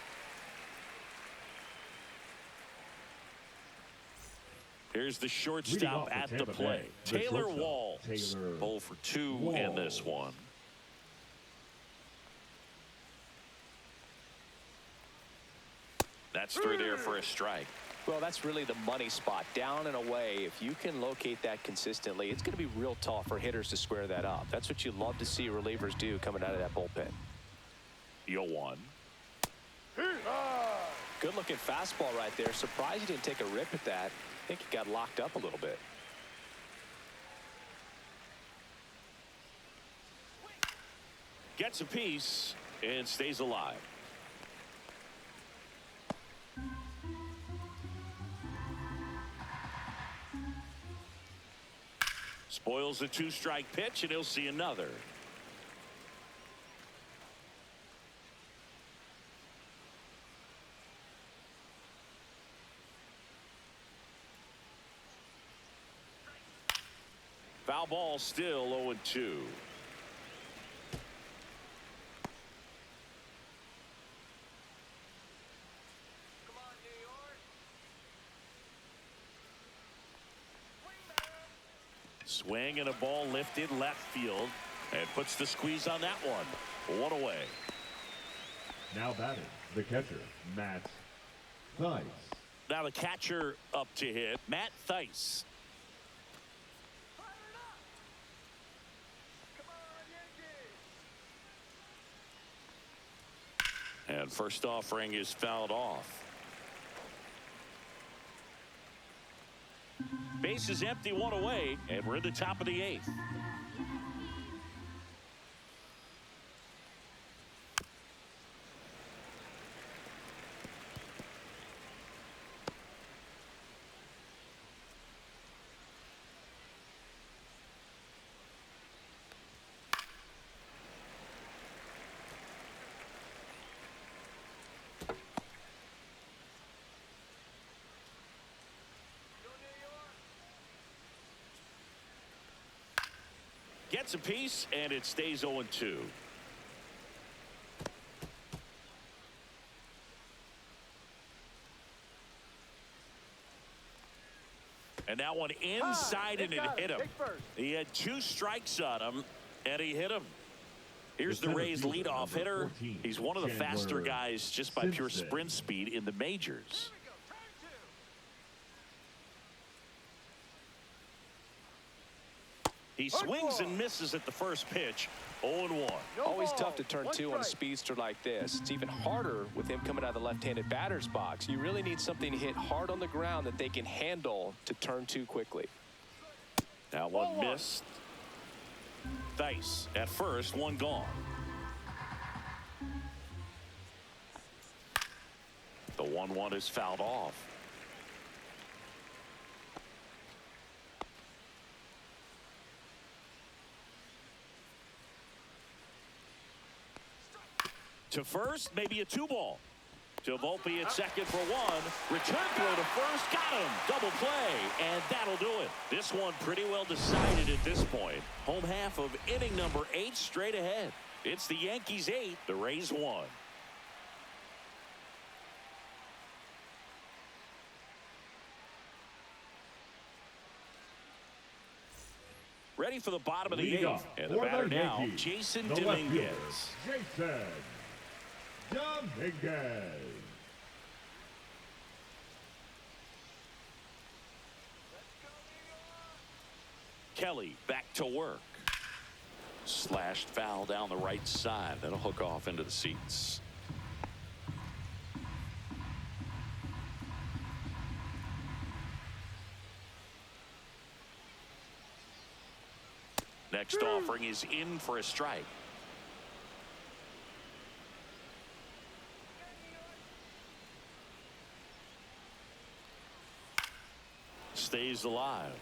Here's the shortstop at the plate. Taylor Walls. 0 for 2 in this one. That's through there for a strike. Well, that's really the money spot, down and away. If you can locate that consistently, it's going to be real tough for hitters to square that up. That's what you love to see relievers do coming out of that bullpen. 0-1. Good looking fastball right there. Surprised he didn't take a rip at that. I think he got locked up a little bit. Gets a piece and stays alive. Spoils the 2-strike pitch, and he'll see another. Foul ball, still 0-2. Swing and a ball lifted left field, and puts the squeeze on that one. 1 away. Now batting, the catcher, Matt Thaiss. Now the catcher up to hit, Matt Thaiss. And first offering is fouled off. Base is empty, 1 away, and we're in the top of the 8th. Gets a piece, and it stays 0-2. And that one inside, and it hit him. Take first. He had 2 strikes on him, and he hit him. Here's the Rays leadoff hitter. He's one of the faster guys just by pure sprint speed in the majors. He swings and misses at the first pitch. 0-1. Always tough to turn 2 on a speedster like this. It's even harder with him coming out of the left-handed batter's box. You really need something to hit hard on the ground that they can handle to turn 2 quickly. That one missed. Dice at first, 1 gone. The 1-1 is fouled off. To first, maybe a 2-ball. To Volpe at second for 1. Return throw to first. Got him. Double play. And that'll do it. This one pretty well decided at this point. Home half of inning number 8 straight ahead. It's the Yankees 8. The Rays 1. Ready for the bottom of the 8th. And the batter now, Jason Dominguez. Jason Dominguez. Kelly back to work. Slashed foul down the right side. That'll hook off into the seats. Next offering is in for a strike. Stays alive.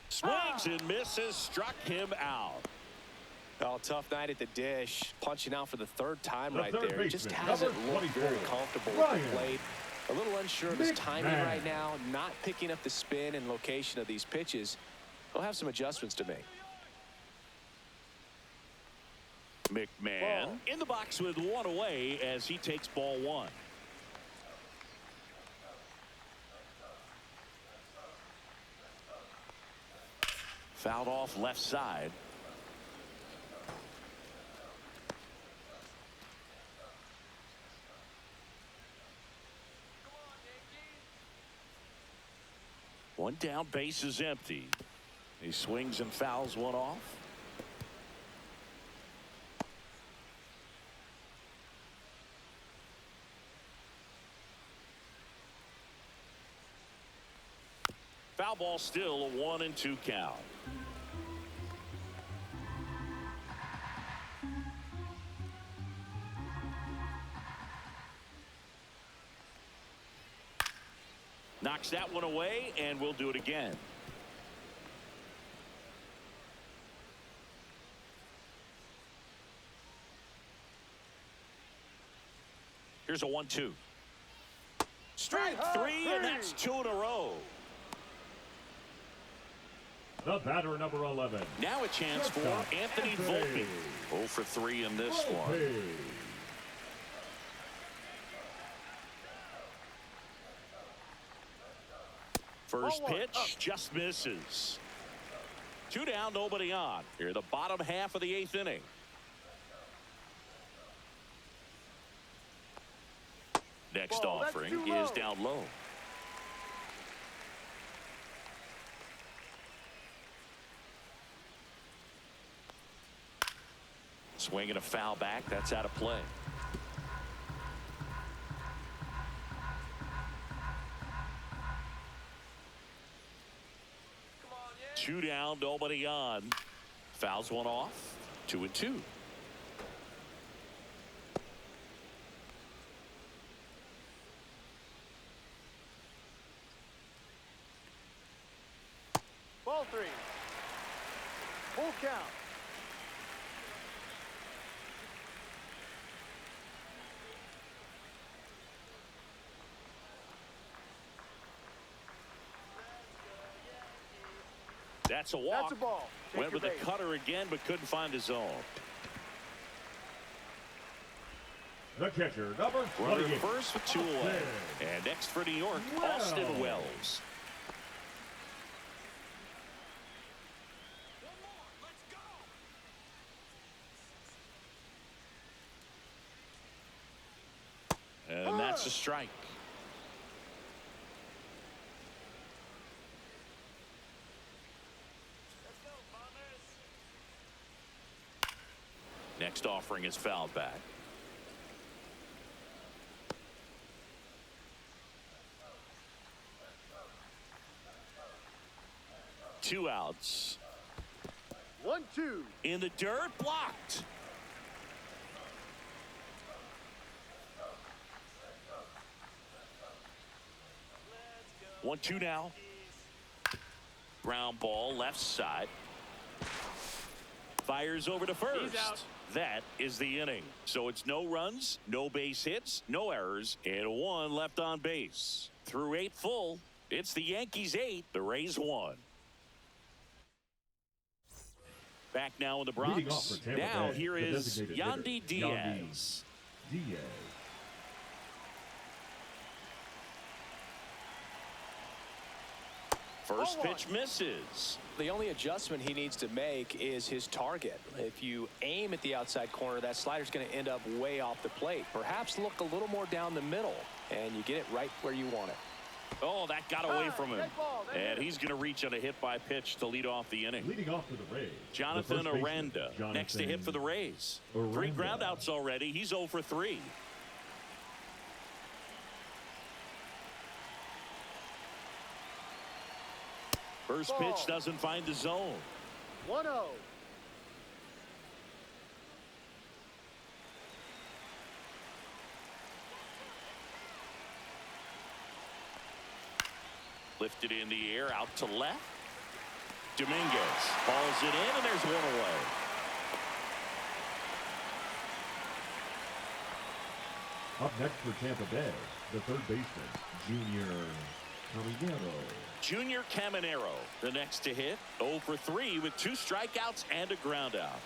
Swings and misses, struck him out. Oh, tough night at the dish. Punching out for the 3rd time right there. He just hasn't looked very comfortable with the plate. A little unsure of his timing right now. Not picking up the spin and location of these pitches. He'll have some adjustments to make. McMahon in the box with 1 away as he takes ball 1. Fouled off left side. One down, base is empty. He swings and fouls one off. Foul ball, still a 1-2 count. Knocks that one away, and we'll do it again. Here's a 1-2. Strike 3, and that's 2 in a row. The batter, number 11. Now a chance for Anthony Volpe. 0 for 3 in this one. First pitch just misses. 2 down, nobody on. Here, the bottom half of the 8th inning. Next offering is down low. Swinging a foul back. That's out of play. Two down, nobody on. Fouls one off. 2-2. Ball 3. Full count. That's a walk. That's a ball. Take Went your with a base. cutter again, but couldn't find his zone. The catcher, number Runner 28. first with 2 away. And next for New York, Austin Wells. And that's a strike. Next offering is fouled back. Two outs. 1-2. In the dirt, blocked. One, two now. Ground ball, left side. Fires over to first. That is the inning. So it's no runs, no base hits, no errors, and 1 left on base. Through 8 full, it's the Yankees 8, the Rays 1. Back now in the Leading off Bronx. for Tampa Now Bay, here the is designated Yandy hitter, Diaz. Diaz. First Ball pitch misses. The only adjustment he needs to make is his target. If you aim at the outside corner, that slider's going to end up way off the plate. Perhaps look a little more down the middle, and you get it right where you want it. Oh, that got away from him. That ball, that And hit. he's going to reach on a hit by pitch to lead off the inning. Leading off for the Rays, Jonathan the first baseman, Aranda next to hit for the Rays. Aranda. 3 groundouts already. He's 0 for 3. First Ball. pitch doesn't find the zone. 1-0. Lifted in the air, out to left. Dominguez hauls it in, and there's 1 away. Up next for Tampa Bay, the third baseman, Junior Caminero. Junior Caminero, the next to hit. 0 for 3 with 2 strikeouts and a groundout.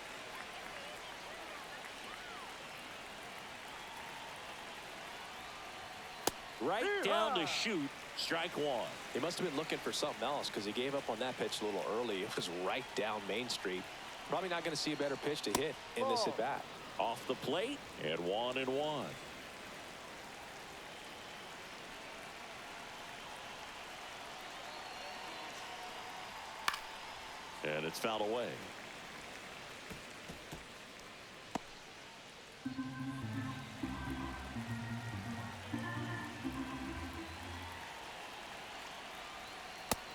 Right down to shoot. Strike 1. He must have been looking for something else because he gave up on that pitch a little early. It was right down Main Street. Probably not going to see a better pitch to hit in this at bat. Off the plate and 1-1. And it's fouled away.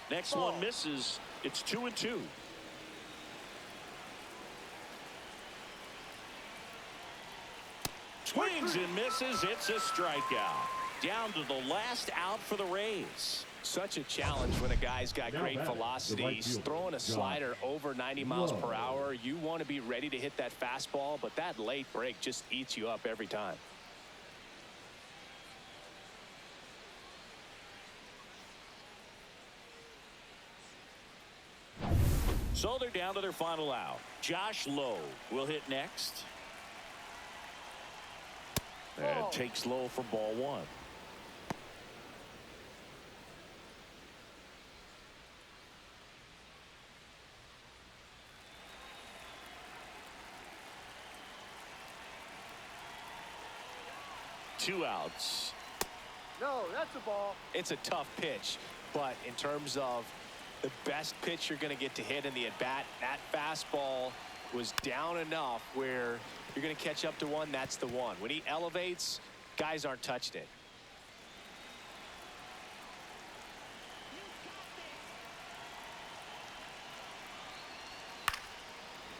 Next one misses. It's 2-2. Swings and misses. It's a strikeout. Down to the last out for the Rays. Such a challenge when a guy's got Now great batting, the velocity. right He's fielder, throwing a John slider over 90 miles per Whoa. hour. You want to be ready to hit that fastball, but that late break just eats you up every time. So they're down to their final out. Josh Lowe will hit next. And takes Lowe for ball 1. Two outs. No, that's a ball. It's a tough pitch, but in terms of the best pitch you're going to get to hit in the at-bat, that fastball was down enough where you're going to catch up to one. That's the one. When he elevates, guys aren't touching it.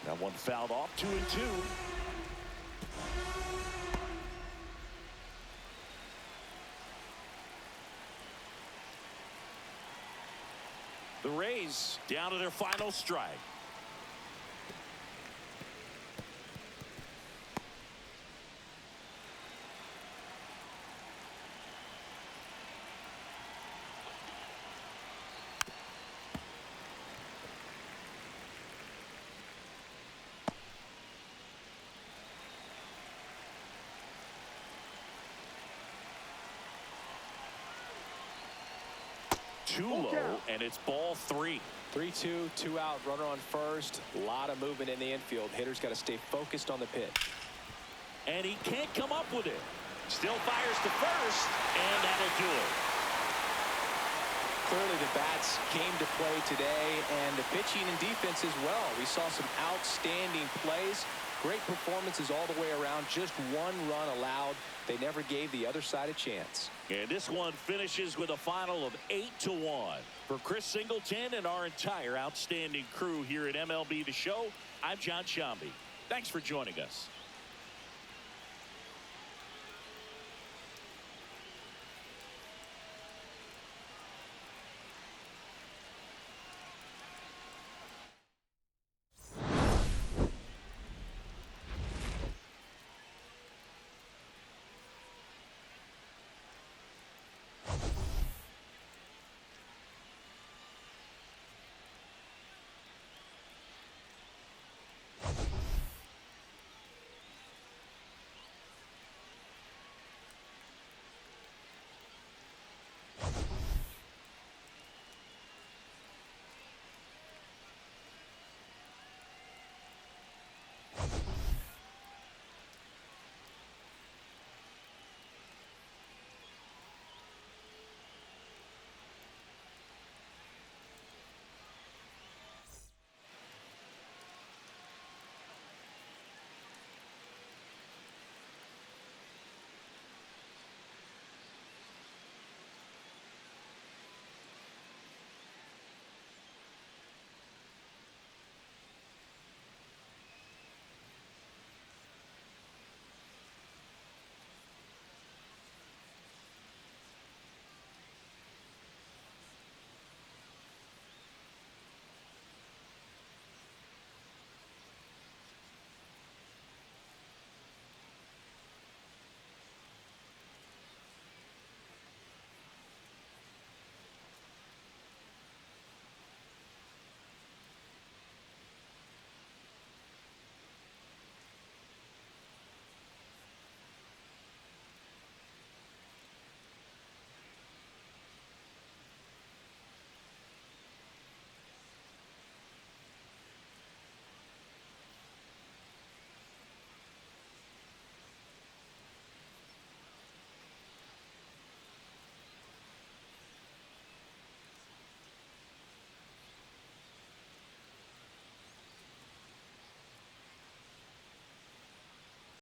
That one fouled off. 2-2. The Rays down to their final strike. too low, and it's ball 3. 3-2, 2 out, runner on first. A lot of movement in the infield. Hitter's got to stay focused on the pitch. And he can't come up with it. Still fires to first, and that'll do it. Clearly the bats came to play today, and the pitching and defense as well. We saw some outstanding plays. Great performances all the way around. Just 1 run allowed. They never gave the other side a chance. And this one finishes with a final of 8-1. For Chris Singleton and our entire outstanding crew here at MLB The Show, I'm John Shambi. Thanks for joining us.